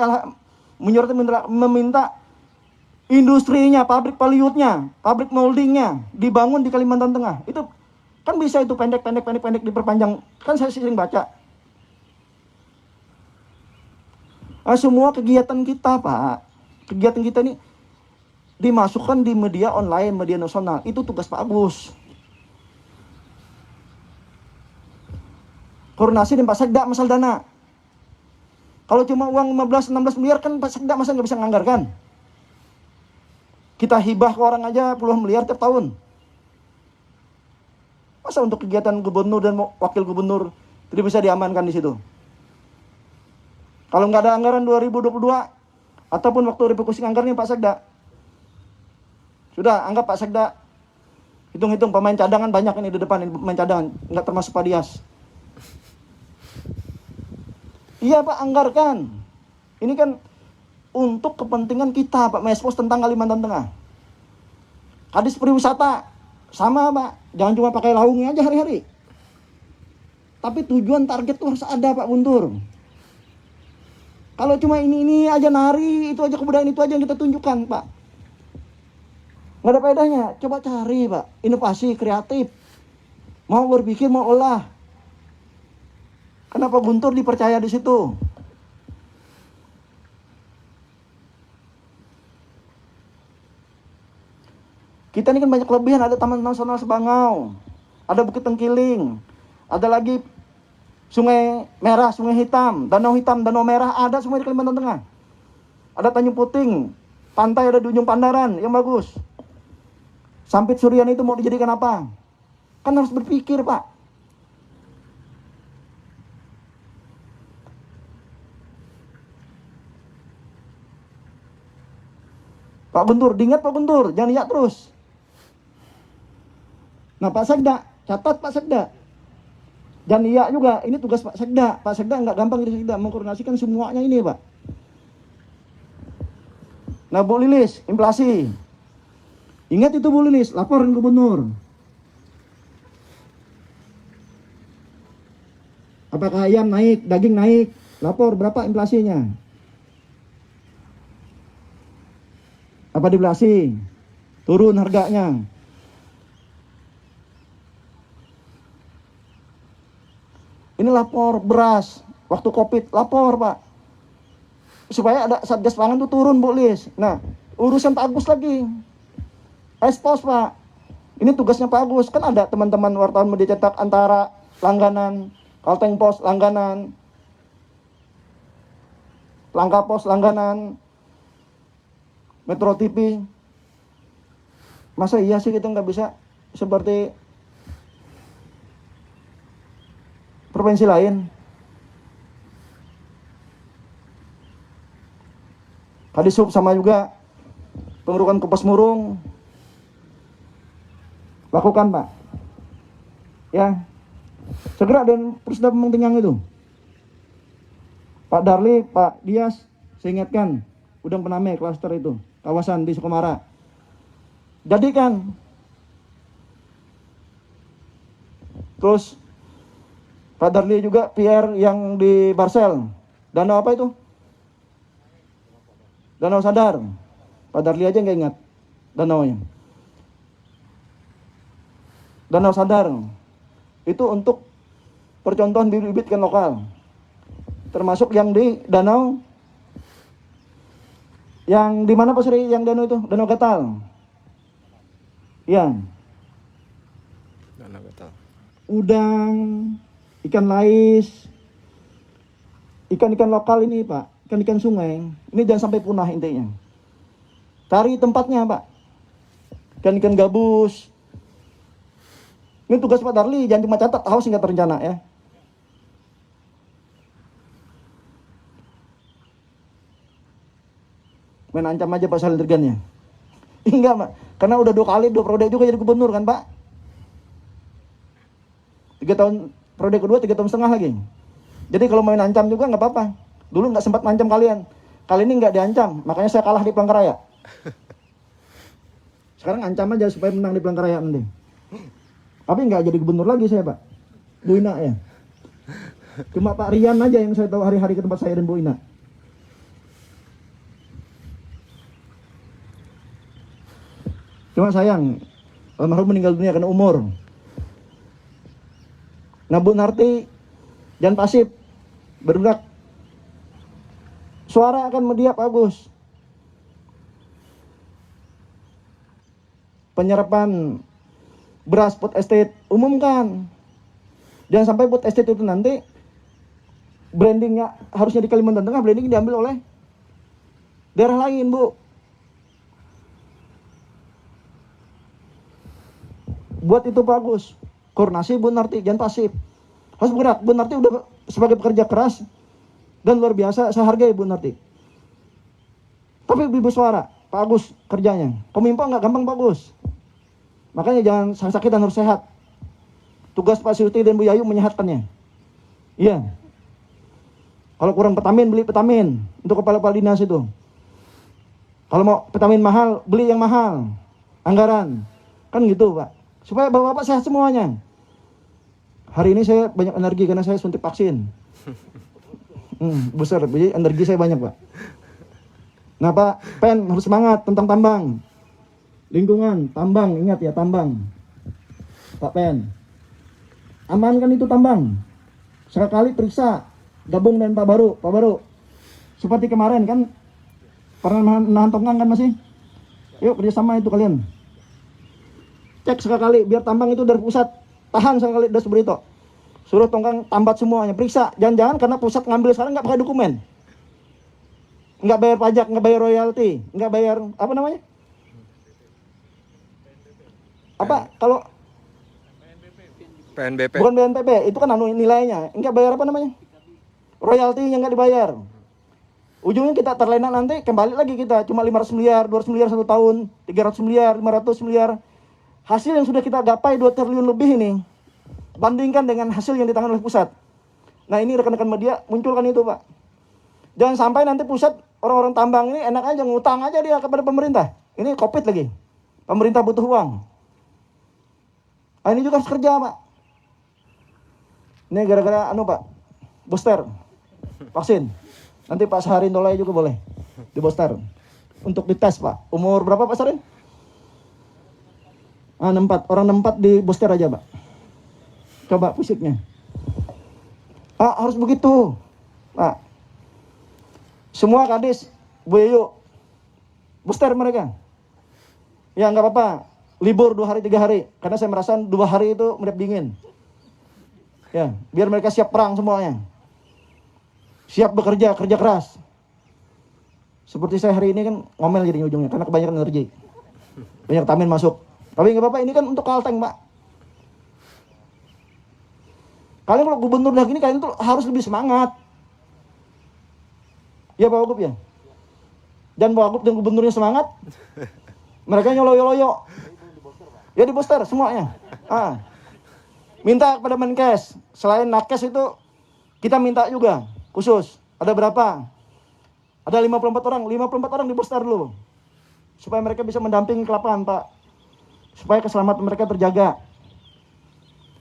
meminta industrinya, pabrik paliutnya, pabrik moldingnya dibangun di Kalimantan Tengah. Itu kan bisa itu pendek diperpanjang. Kan saya sering baca. Semua kegiatan kita, Pak, kegiatan kita ini dimasukkan di media online, media nasional. Itu tugas Pak Agus. Koordinasi dengan Pak Sekda masalah dana. Kalau cuma uang 15-16 miliar kan Pak Sekda masa nggak bisa nganggarkan. Kita hibah ke orang aja puluhan miliar tiap tahun. Masa untuk kegiatan gubernur dan wakil gubernur tidak bisa diamankan di situ? Kalau nggak ada anggaran 2022 ataupun waktu refokusing anggarannya Pak Sekda, sudah anggap Pak Sekda hitung-hitung pemain cadangan banyak ini di depan, ini pemain cadangan, nggak termasuk Pak Dias. Iya Pak, anggarkan. Ini kan untuk kepentingan kita Pak, mengekspos tentang Kalimantan Tengah. Kadis pariwisata sama Pak, jangan cuma pakai laungnya aja hari-hari. Tapi tujuan target tuh harus ada Pak Guntur. Kalau cuma ini aja nari, itu aja kebudayaan itu aja yang kita tunjukkan Pak, nggak ada faedahnya. Coba cari Pak, inovasi, kreatif. Mau berpikir, mau olah. Kenapa Guntur dipercaya di situ? Kita ini kan banyak kelebihan, ada Taman Nasional Sebangau, ada Bukit Tengkiling, ada lagi Sungai Merah, Sungai Hitam, Danau Merah, ada semua di Kalimantan Tengah. Ada Tanjung Puting, pantai ada di ujung Pandaran, yang bagus. Sampit Surian itu mau dijadikan apa? Kan harus berpikir Pak. Pak Guntur, diingat Pak Guntur, jangan lihat terus. Nah Pak Sekda, catat Pak Sekda. Dan iya juga, ini tugas Pak Sekda. Pak Sekda nggak gampang jadi Sekda, mengkoordinasikan semuanya ini Pak. Nah Bu Lilis, inflasi. Ingat itu Bu Lilis, laporan gubernur. Apakah ayam naik, daging naik, lapor berapa inflasinya. Apa deflasi? Turun harganya. Ini lapor beras, waktu Covid, lapor Pak. Supaya ada Satgas Pangan itu turun Bu Lis. Nah, urusan Pak Agus lagi. Expos Pak. Ini tugasnya Pak Agus. Kan ada teman-teman wartawan media cetak antara langganan, Kalteng Pos langganan, Langka Pos langganan, Metro TV. Masa iya sih kita nggak bisa seperti provinsi lain? Kadisub sama juga pengurukan Kapas Murung, lakukan Pak. Ya, segera dan Pusda Pementingan itu. Pak Darli, Pak Dias, saya ingatkan, Udang Pename klaster itu, kawasan di Sukamara. Jadikan. Terus Pak Darli juga PR yang di Barsel. Danau apa itu? Danau Sadar. Pak Darli aja nggak ingat danaunya. Danau Sadar. Itu untuk percontohan bibit-bibit ikan lokal. Termasuk yang di danau. Yang di mana Pak Sri yang danau itu? Danau Gatal. Iya. Danau Gatal. Udang, ikan lais, ikan-ikan lokal ini Pak, ikan-ikan sungai, ini jangan sampai punah intinya. Cari tempatnya Pak, ikan-ikan gabus. Ini tugas Pak Darli, jangan cuma catat, awas nggak terencana ya. Main ancam aja Pak Salim Dirgannya. Enggak Pak, karena udah 2 kali 2 periode juga jadi gubernur kan Pak. 3 tahun periode kedua 3 tahun setengah lagi. Jadi kalau main ancam juga nggak apa-apa. Dulu nggak sempat ngancam kalian. Kali ini nggak diancam, makanya saya kalah di Palangkaraya. Sekarang ancam aja supaya menang di Palangkaraya nanti. Tapi nggak jadi gubernur lagi saya Pak. Bu Ina ya. Cuma Pak Rian aja yang saya tahu hari-hari ke tempat saya dan Bu Ina. Cuma sayang, almarhum meninggal dunia karena umur. Nah Bu Narti, jangan pasif, bergerak. Suara akan media Pak Agus. Penyerapan beras food estate, umumkan. Jangan sampai food estate itu nanti brandingnya harusnya di Kalimantan Tengah, branding diambil oleh daerah lain Bu. Buat itu Pak Agus, koordinasi Bu Narti, jangan pasif. Harus bergerak. Bu Narti udah sebagai pekerja keras dan luar biasa, saya hargai Bu Narti. Tapi Ibu Suara, Pak Agus kerjanya. Kominfo nggak gampang Pak Agus. Makanya jangan sakit dan harus sehat. Tugas Pak Suyuti dan Bu Yayu menyehatkannya. Iya. Kalau kurang vitamin, beli vitamin untuk kepala-kepala dinas itu. Kalau mau vitamin mahal, beli yang mahal. Anggaran. Kan gitu Pak. Supaya bapak-bapak sehat semuanya. Hari ini saya banyak energi karena saya suntik vaksin. Besar, jadi energi saya banyak Pak. Nah Pak, Pen harus semangat tentang tambang. Lingkungan, tambang, ingat ya tambang. Pak Pen. Amankan itu tambang. Sekali periksa, gabung dengan Pak Baru. Seperti kemarin kan, pernah nahan tongkang kan masih? Yuk kerjasama itu kalian. Cek sekali biar tambang itu dari pusat tahan sekali Das Berito. Suruh tongkang tambat semuanya, periksa. Jangan-jangan karena pusat ngambil sekarang nggak pakai dokumen, nggak bayar pajak, nggak bayar royalti, nggak bayar apa namanya? Apa kalau PNBP? Bukan BNPB, itu kan nilainya, nggak bayar apa namanya? Royalti yang nggak dibayar. Ujungnya kita terlena nanti kembali lagi kita cuma 500 miliar, 200 miliar 1 tahun, 300 miliar, 500 miliar. Hasil yang sudah kita gapai 2 triliun lebih ini, bandingkan dengan hasil yang ditangani oleh pusat. Nah ini rekan-rekan media munculkan itu Pak. Jangan sampai nanti pusat orang-orang tambang ini enak aja ngutang aja dia kepada pemerintah. Ini COVID lagi. Pemerintah butuh uang. Nah, ini juga harus kerja Pak. Ini gara-gara Pak, booster vaksin. Nanti Pak Saharin Dolai juga boleh di booster untuk dites Pak. Umur berapa Pak Saharin? 64, orang 64 di booster aja Pak. Coba fisiknya. Harus begitu Pak. Semua kadis Bu Yayu booster mereka. Ya nggak apa-apa, libur 2 hari 3 hari. Karena saya merasa 2 hari itu mendapat dingin. Ya, biar mereka siap perang semuanya. Siap bekerja, kerja keras. Seperti saya hari ini kan ngomel jadinya ujungnya karena kebanyakan energi. Banyak vitamin masuk. Tapi nggak apa-apa, ini kan untuk Kalteng Pak. Kalian kalau gubernur lagi ini kalian tuh harus lebih semangat. Ya Pak Wagub ya. Dan Wagub dan gubernurnya semangat, mereka nyoloyo-loyo. Ya di booster semuanya. Minta kepada Menkes, selain nakes itu kita minta juga khusus. Ada berapa? Ada 54 orang di booster dulu. Supaya mereka bisa mendampingi ke lapangan, Pak. Supaya keselamatan mereka terjaga.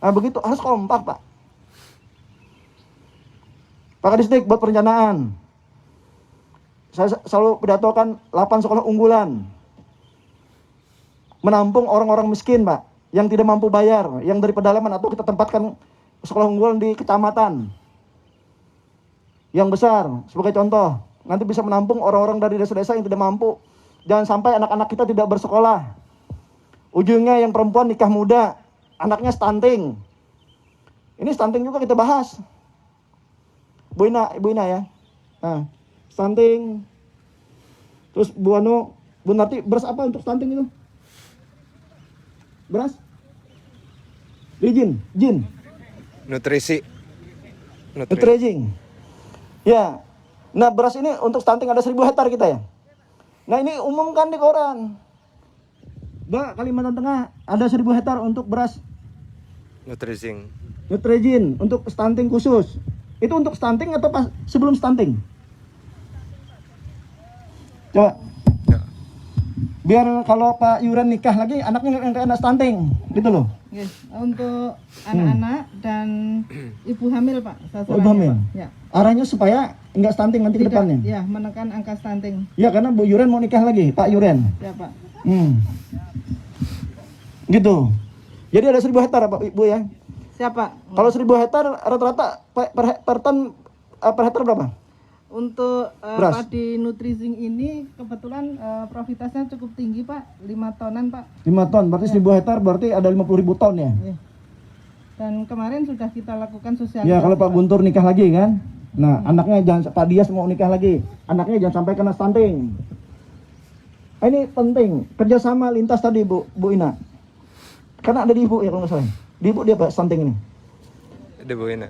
Begitu, harus kompak, Pak. Pak Kadisdik buat perencanaan. Saya selalu pidatokan 8 sekolah unggulan. Menampung orang-orang miskin, Pak. Yang tidak mampu bayar, yang dari pedalaman, atau kita tempatkan sekolah unggulan di kecamatan yang besar, sebagai contoh. Nanti bisa menampung orang-orang dari desa-desa yang tidak mampu. Jangan sampai anak-anak kita tidak bersekolah. Ujungnya yang perempuan nikah muda, anaknya stunting. Ini stunting juga kita bahas. Bu Ina ya. Stunting. Terus Bu Narti, beras apa untuk stunting itu? Beras? Jin. Nutrisi. Nutrisi. Ya. Nah, beras ini untuk stunting ada 1000 hektar kita ya. Nah, ini umumkan di koran. Mbak, Kalimantan Tengah ada 1000 hektar untuk beras Nutrijin untuk stunting khusus. Itu untuk stunting atau pas sebelum stunting? Coba. Biar kalau Pak Yuran nikah lagi anaknya nggak kena stunting, gitu loh. Yes, untuk anak-anak dan ibu hamil, Pak. Ibu hamil. Pak. Ya. Arahnya supaya nggak stunting nanti ke depannya. Ya, menekan angka stunting. Ya, karena Bu Yuran mau nikah lagi, Pak Yuran. Ya, Pak. Gitu. Jadi ada 1000 hektar Pak Ibu ya. Siapa? Kalau 1000 hektar rata-rata per hektar berapa? Untuk Beras. padi Nutrizing ini kebetulan profitasnya cukup tinggi, Pak. 5 tonan, Pak. 5 ton, berarti 1000 hektar berarti ada 50.000 ton ya. Ya. Dan kemarin sudah kita lakukan sosialisasi. Ya, kalau Pak Guntur nikah lagi kan. Nah, anaknya jangan, Pak Dias mau nikah lagi. Anaknya jangan sampai kena stunting. Ini penting, kerjasama lintas tadi Bu Ina. Karena ada di Ibu ya kalau nggak salah. Di Ibu dia Pak stunting ini. Ada Bu Ina.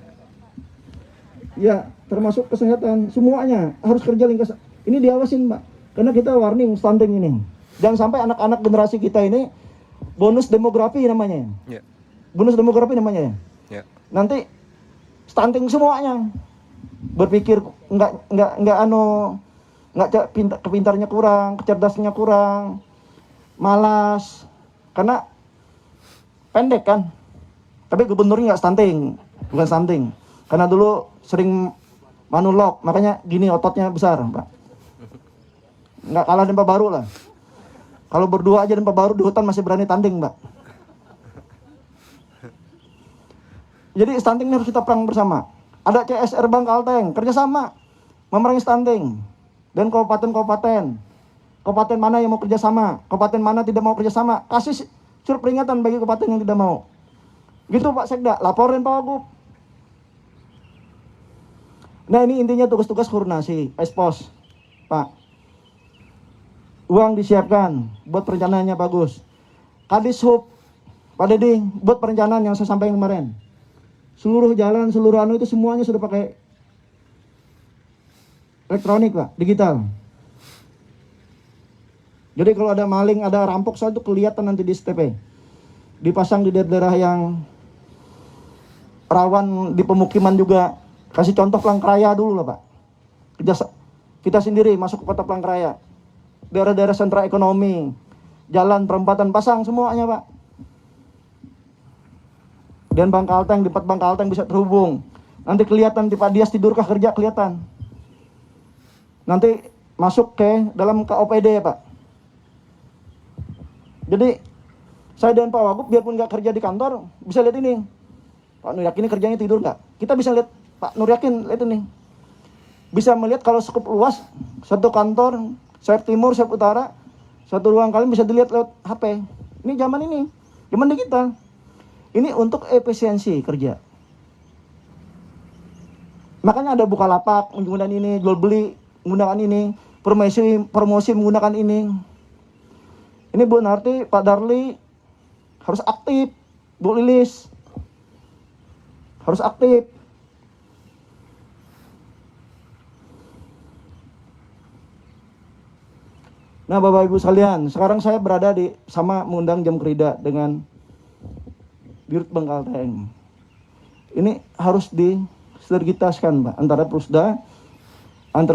Ya, termasuk kesehatan, semuanya harus kerja lintas. Ini diawasin, Pak. Karena kita warning stunting ini. Jangan sampai anak-anak generasi kita ini bonus demografi namanya. Ya. Bonus demografi namanya ya. Nanti stunting semuanya. Berpikir kepintarnya kurang, kecerdasannya kurang, malas. Karena pendek kan. Tapi gubernurnya nggak stunting, bukan stunting. Karena dulu sering manulog, makanya gini ototnya besar, Pak. Nggak kalah dengan Pak Baru lah. Kalau berdua aja dengan Pak Baru di hutan masih berani tanding, Pak. Jadi stunting ini harus kita perang bersama. Ada CSR Bangkalteng, kerjasama memerangi stunting. Dan kabupaten-kabupaten. Kabupaten mana yang mau kerjasama, kabupaten mana tidak mau kerjasama, kasih surat peringatan bagi kabupaten yang tidak mau. Gitu Pak Sekda, laporin Pak Wagub. Nah, ini intinya tugas-tugas koordinasi, expose, Pak. Uang disiapkan, buat perencanaannya bagus. Kadishub, Pak Deddy, buat perencanaan yang saya sampaikan kemarin. Seluruh jalan, seluruh itu semuanya sudah pakai elektronik, Pak, digital. Jadi kalau ada maling, ada rampok, soal itu kelihatan nanti di STP. Dipasang di daerah-daerah yang rawan di pemukiman juga. Kasih contoh Palangkaraya dulu lah, Pak. Kita sendiri masuk ke kota Palangkaraya. Daerah-daerah sentra ekonomi, jalan, perempatan, pasang semuanya, Pak. Dan Bangkalteng, di Pat Bangkalteng bisa terhubung. Nanti kelihatan di Pak Dias tidurkah kerja kelihatan. Nanti masuk ke dalam KOPD ya, Pak. Jadi saya dan Pak Wagub biarpun nggak kerja di kantor bisa lihat ini. Pak Nur Yakin ini kerjanya tidur nggak? Kita bisa lihat Pak Nur Yakin, lihat ini. Bisa melihat kalau skup luas, satu kantor, sayap timur, sayap utara, satu ruang kalian bisa dilihat lewat HP. Ini zaman digital. Ini untuk efisiensi kerja. Makanya ada Bukalapak menggunakan ini, jual beli menggunakan ini, promosi menggunakan ini. Ini Bu Narti, Pak Darli harus aktif, Bu Lilis harus aktif. Nah, Bapak Ibu sekalian, sekarang saya berada di sama mengundang jam kerja dengan Dirut Bank Kalteng. Ini harus disinergitaskan, Pak, antara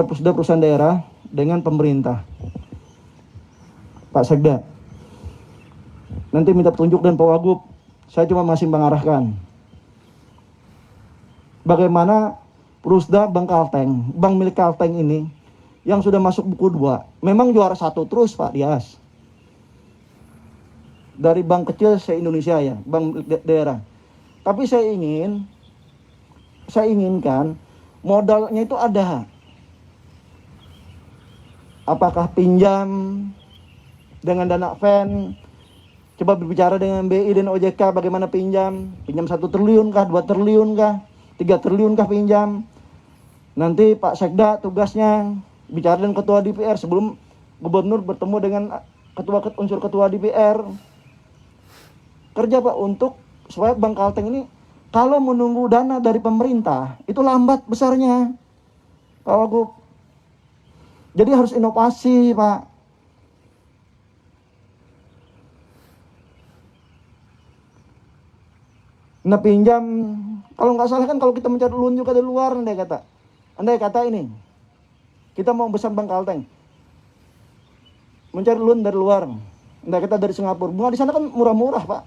Pusda perusahaan daerah dengan pemerintah. Pak Sekda, nanti minta petunjuk dan Pak Wagub, saya cuma masih mengarahkan. Bagaimana Pusda Bank Kalteng, bank milik Kalteng ini, yang sudah masuk buku 2, memang juara 1 terus Pak Dias. Dari bank kecil se-Indonesia ya, bank daerah. Tapi saya inginkan modalnya itu ada. Apakah pinjam dengan dana ven? Coba berbicara dengan BI dan OJK bagaimana pinjam 1 triliun kah, 2 triliun kah, 3 triliun kah pinjam. Nanti Pak Sekda tugasnya bicara dengan ketua DPR sebelum gubernur bertemu dengan unsur ketua DPR. Kerja Pak untuk supaya Bank Kalteng ini kalau menunggu dana dari pemerintah itu lambat besarnya, Pak Wagub. Jadi harus inovasi, Pak. Nah, pinjam, kalau nggak salah kan kalau kita mencari loan juga dari luar, andai kata ini, kita mau besar Bank Kalteng, mencari loan dari luar, andai kata dari Singapura, bunga di sana kan murah-murah, Pak.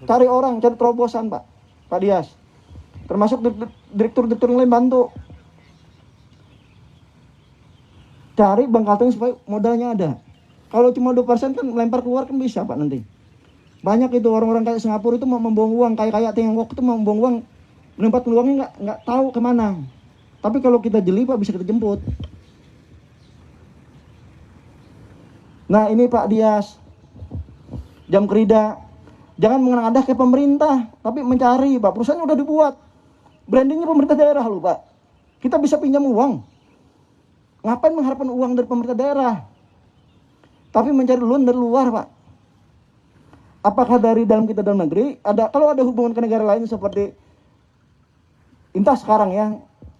Cari orang, cari terobosan, Pak Dias. Termasuk direktur-direktur yang lain bantu. Cari Bank Kalteng supaya modalnya ada. Kalau cuma 2% kan melempar keluar kan bisa, Pak, nanti. Banyak itu orang-orang kayak Singapura itu mau membuang uang, kayak Tiongkok itu mau membuang uang, menempatkan uangnya nggak tahu kemana. Tapi kalau kita jeli, Pak, bisa kita jemput. Nah, ini Pak Dias, jam kerja, jangan mengenang ke pemerintah, tapi mencari, Pak. Perusahaannya udah dibuat, brandingnya pemerintah daerah loh, Pak. Kita bisa pinjam uang. Ngapain mengharapkan uang dari pemerintah daerah? Tapi mencari loan dari luar, Pak. Apakah dari dalam negeri? Kalau ada hubungan ke negara lain seperti entah sekarang ya,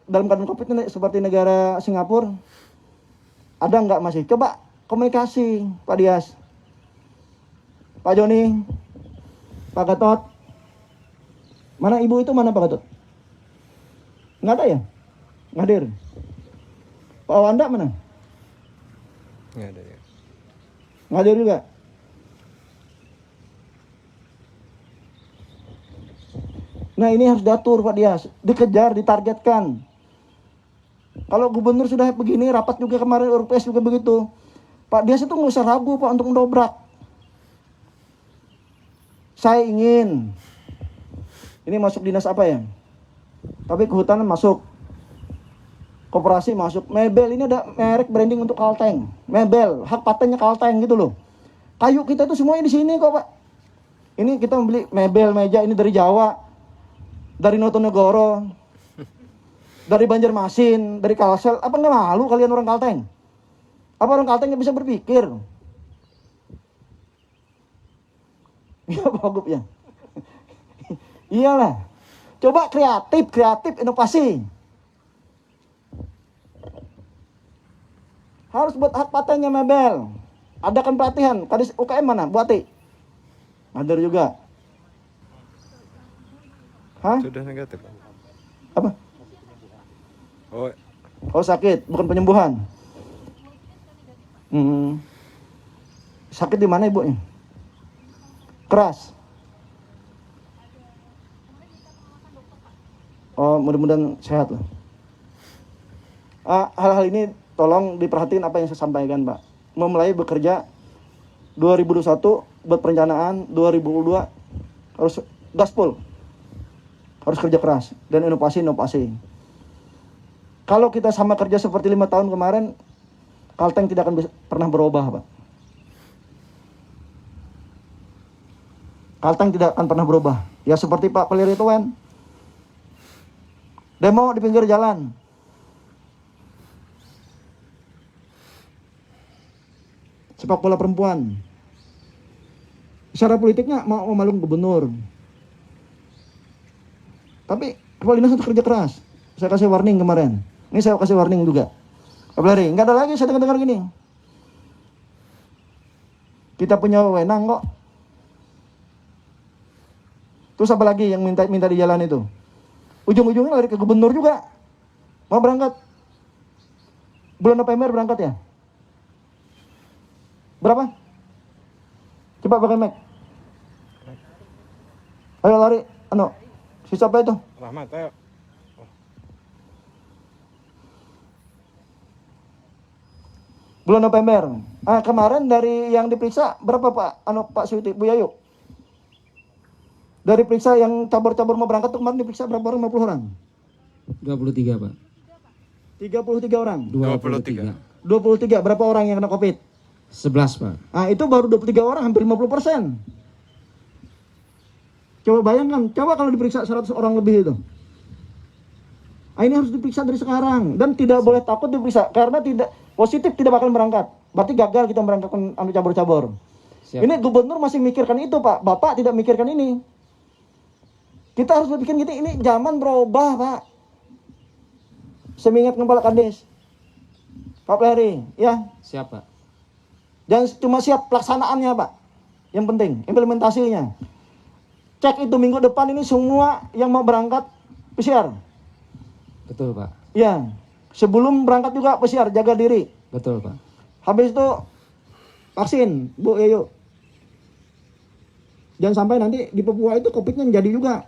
dalam keadaan Covid ini seperti negara Singapura, ada nggak masih? Coba komunikasi, Pak Dias, Pak Joni, Pak Gatot. Mana ibu itu, mana Pak Gatot? Nggak ada ya? Nggak hadir. Pak Wanda mana? Nggak ada ya. Nggak hadir juga. Nah, ini harus diatur, Pak Dias, dikejar, ditargetkan. Kalau gubernur sudah begini, rapat juga kemarin, RPS juga begitu. Pak Dias itu nggak usah ragu, Pak, untuk mendobrak. Saya ingin, ini masuk dinas apa ya? Tapi kehutanan masuk, koperasi masuk, mebel ini ada merek branding untuk Kalteng, mebel, hak patennya Kalteng gitu loh. Kayu kita itu semuanya di sini kok, Pak. Ini kita membeli mebel meja ini dari Jawa, dari Notonegoro, dari Banjarmasin, dari Kalsel. Apa nggak malu kalian orang Kalteng? Apa orang Kalteng nggak bisa berpikir? Ya Pak Wagub ya. Iyalah. Coba kreatif, inovasi. Harus buat hak patennya mebel. Adakan pelatihan. Kadis UKM mana? Buati. Ada juga. Hah? Sudah negatif. Apa? Oh, sakit, bukan penyembuhan. Sakit di mana ibunya? Keras. Oh, mudah-mudahan sehat lah. Hal-hal ini tolong diperhatiin apa yang saya sampaikan, Pak. Memulai bekerja 2021 buat perencanaan, 2022 harus gaspol. Harus kerja keras dan inovasi. Kalau kita sama kerja seperti 5 tahun kemarin, Kalteng tidak akan pernah berubah, Pak. Kalteng tidak akan pernah berubah. Ya seperti Pak Pelir itu kan. Demo di pinggir jalan. Sepak bola perempuan. Secara politiknya mau memalung gubernur. Tapi kepala dinas untuk kerja keras. Saya kasih warning kemarin. Ini saya kasih warning juga. Pak Pelari, nggak ada lagi saya dengar gini. Kita punya wewenang kok. Terus apa lagi yang minta di jalan itu? Ujung-ujungnya lari ke gubernur juga. Mau berangkat. Bulan November berangkat ya? Berapa? Coba pakai mic. Ayo lari. Siapa itu? Rahmat, ayo. Bulan November. Kemarin dari yang diperiksa berapa Pak? Pak Suti, Bu Yayu. Dari periksa yang cabur-cabur mau berangkat tuh kemarin diperiksa berapa orang? 50 orang? 23 Pak. 33 orang? 23. 23, berapa orang yang kena COVID? 11 Pak. Itu baru 23 orang, hampir 50%. Coba bayangkan, coba kalau diperiksa 100 orang lebih itu. Ini harus diperiksa dari sekarang. Dan tidak boleh takut diperiksa, karena tidak positif tidak bakal berangkat. Berarti gagal kita berangkatkan cabur-cabur. Ini gubernur masih mikirkan itu Pak, Bapak tidak mikirkan ini. Kita harus berpikir gitu, ini zaman berubah Pak. Semingat kepala Kades Pak Pelari, ya. Siapa? Jangan cuma siap pelaksanaannya Pak. Yang penting implementasinya. Cek itu minggu depan ini semua yang mau berangkat PCR. Betul Pak. Ya. Sebelum berangkat juga PCR, jaga diri. Betul Pak. Habis itu vaksin, Bu Yayu. Jangan sampai nanti di Papua itu COVID-nya jadi juga.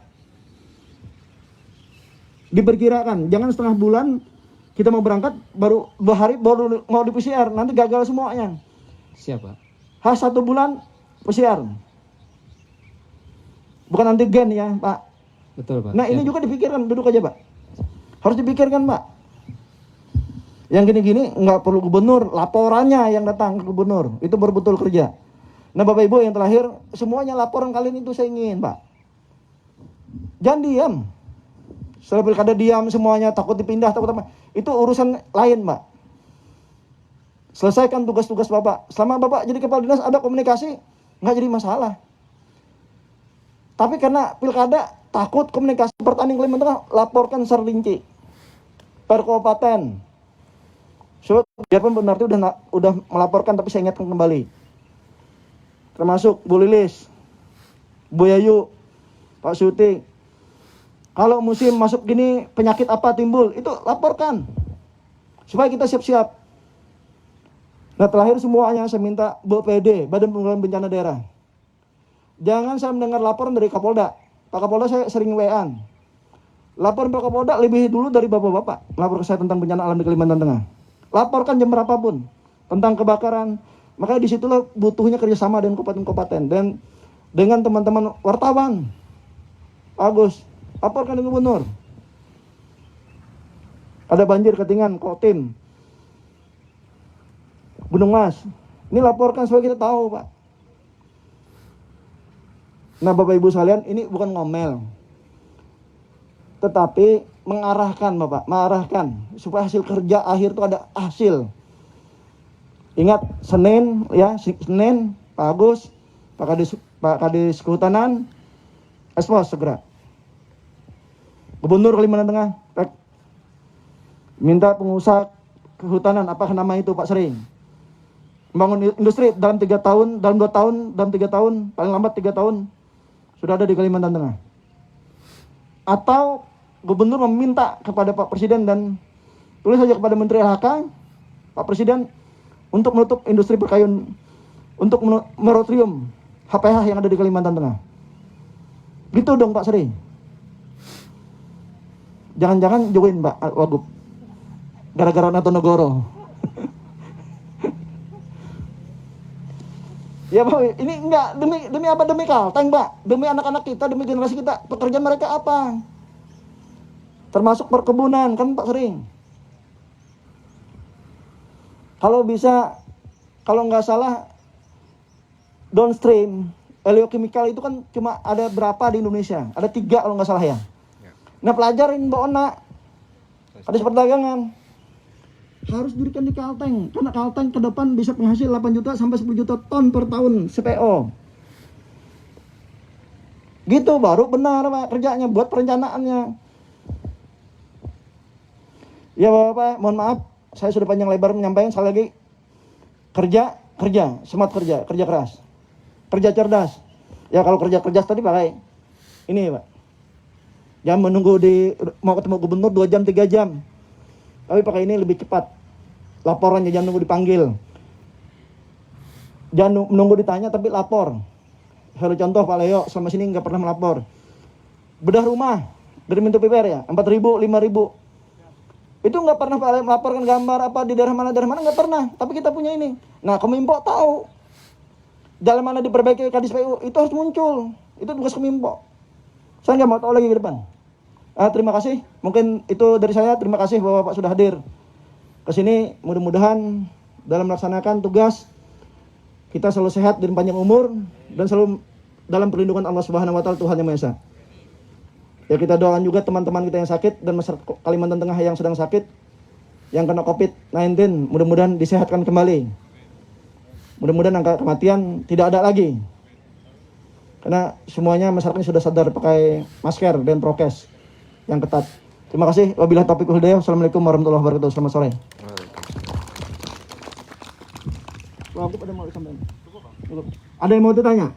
Diperkirakan, jangan setengah bulan kita mau berangkat, baru 2 hari baru mau di PCR, nanti gagal semuanya. Siapa? 1 bulan PCR. Bukan antigen ya Pak. Betul Pak. Nah ini juga dipikirkan, duduk aja Pak. Harus dipikirkan Pak. Yang gini-gini nggak perlu gubernur, laporannya yang datang ke gubernur, itu baru betul kerja. Nah Bapak Ibu yang terakhir, semuanya laporan kalian itu saya ingin Pak. Jangan diam. Setelah pilkada diam semuanya, takut dipindah, takut apa. Itu urusan lain Pak. Selesaikan tugas-tugas Bapak. Selama Bapak jadi kepala dinas ada komunikasi, nggak jadi masalah. Tapi karena pilkada takut komunikasi pertanian Kalimantan Tengah, laporkan secara rinci per kabupaten. So, biarpun benar itu udah melaporkan, tapi saya ingatkan kembali. Termasuk Bu Lilis, Bu Yayu, Pak Suti. Kalau musim masuk gini penyakit apa timbul, itu laporkan supaya kita siap-siap. Nah terakhir semuanya saya minta BPD, Badan Penanggulangan Bencana Daerah. Jangan saya mendengar laporan dari Kapolda. Pak Kapolda saya sering WA-an. Laporan Pak Kapolda lebih dulu dari bapak-bapak. Lapor ke saya tentang bencana alam di Kalimantan Tengah. Laporkan jam berapapun tentang kebakaran. Makanya disitulah butuhnya kerjasama dengan kabupaten-kabupaten dan dengan teman-teman wartawan. Agus, laporkan ke gubernur. Ada banjir ketinggian Kotim, Gunung Mas. Ini laporkan supaya kita tahu Pak. Nah Bapak Ibu sekalian, ini bukan ngomel, tetapi mengarahkan Bapak, mengarahkan supaya hasil kerja akhir itu ada hasil. Ingat Senin ya, Senin Pak Agus, Pak Kadis Kehutanan, ekspos segera. Gubernur Kalimantan Tengah, minta pengusaha kehutanan, apa nama itu Pak Sering, membangun industri dalam 3 tahun, dalam 2 tahun, dalam 3 tahun, paling lambat 3 tahun sudah ada di Kalimantan Tengah. Atau gubernur meminta kepada Pak Presiden dan tulis saja kepada Menteri LHK, Pak Presiden, untuk menutup industri perkayun, untuk moratorium HPH yang ada di Kalimantan Tengah. Gitu dong Pak Sri. Jangan-jangan join Pak Wagub gara-gara Natonegoro. Ya Pak, ini enggak demi apa? Demi Kalteng Pak, demi anak-anak kita, demi generasi kita. Pekerjaan mereka apa? Termasuk perkebunan kan Pak Sering. Kalau bisa, kalau nggak salah downstream oleochemical itu kan cuma ada berapa di Indonesia? Ada 3 kalau nggak salah ya. Nah pelajarin Mbak Ona, ada perdagangan. Harus dirikan di Kalteng, karena Kalteng ke depan bisa penghasil 8 juta sampai 10 juta ton per tahun CPO. Gitu baru benar Pak kerjanya, buat perencanaannya. Ya Bapak, mohon maaf, saya sudah panjang lebar menyampaikan sekali lagi, kerja, semangat kerja keras, kerja cerdas. Ya kalau kerja cerdas tadi pakai ini Pak. Jangan menunggu mau ketemu gubernur 2 jam 3 jam. Tapi pakai ini lebih cepat. Laporannya jangan nunggu dipanggil. Jangan menunggu ditanya tapi lapor. Saya contoh Pak Leo selama sini nggak pernah melapor. Bedah rumah dari Minto PPR ya 4.000, 5.000. Itu nggak pernah melaporkan gambar apa di daerah mana nggak pernah. Tapi kita punya ini. Nah Kominfo tahu jalan mana diperbaiki Kadis PU itu harus muncul. Itu tugas Kominfo. Saya nggak mau tahu lagi ke depan. Terima kasih. Mungkin itu dari saya. Terima kasih Bapak sudah hadir ke sini. Mudah-mudahan dalam melaksanakan tugas kita selalu sehat dan panjang umur dan selalu dalam perlindungan Allah Subhanahu wa taala Tuhan Yang Maha Esa. Ya kita doakan juga teman-teman kita yang sakit dan masyarakat Kalimantan Tengah yang sedang sakit, yang kena COVID-19, mudah-mudahan disehatkan kembali. Mudah-mudahan angka kematian tidak ada lagi. Karena semuanya masyarakat sudah sadar pakai masker dan prokes yang ketat. Terima kasih. Wabillahi taufiq wal hidayah. Assalamualaikum warahmatullahi wabarakatuh. Selamat sore. Ada yang mau ditanya?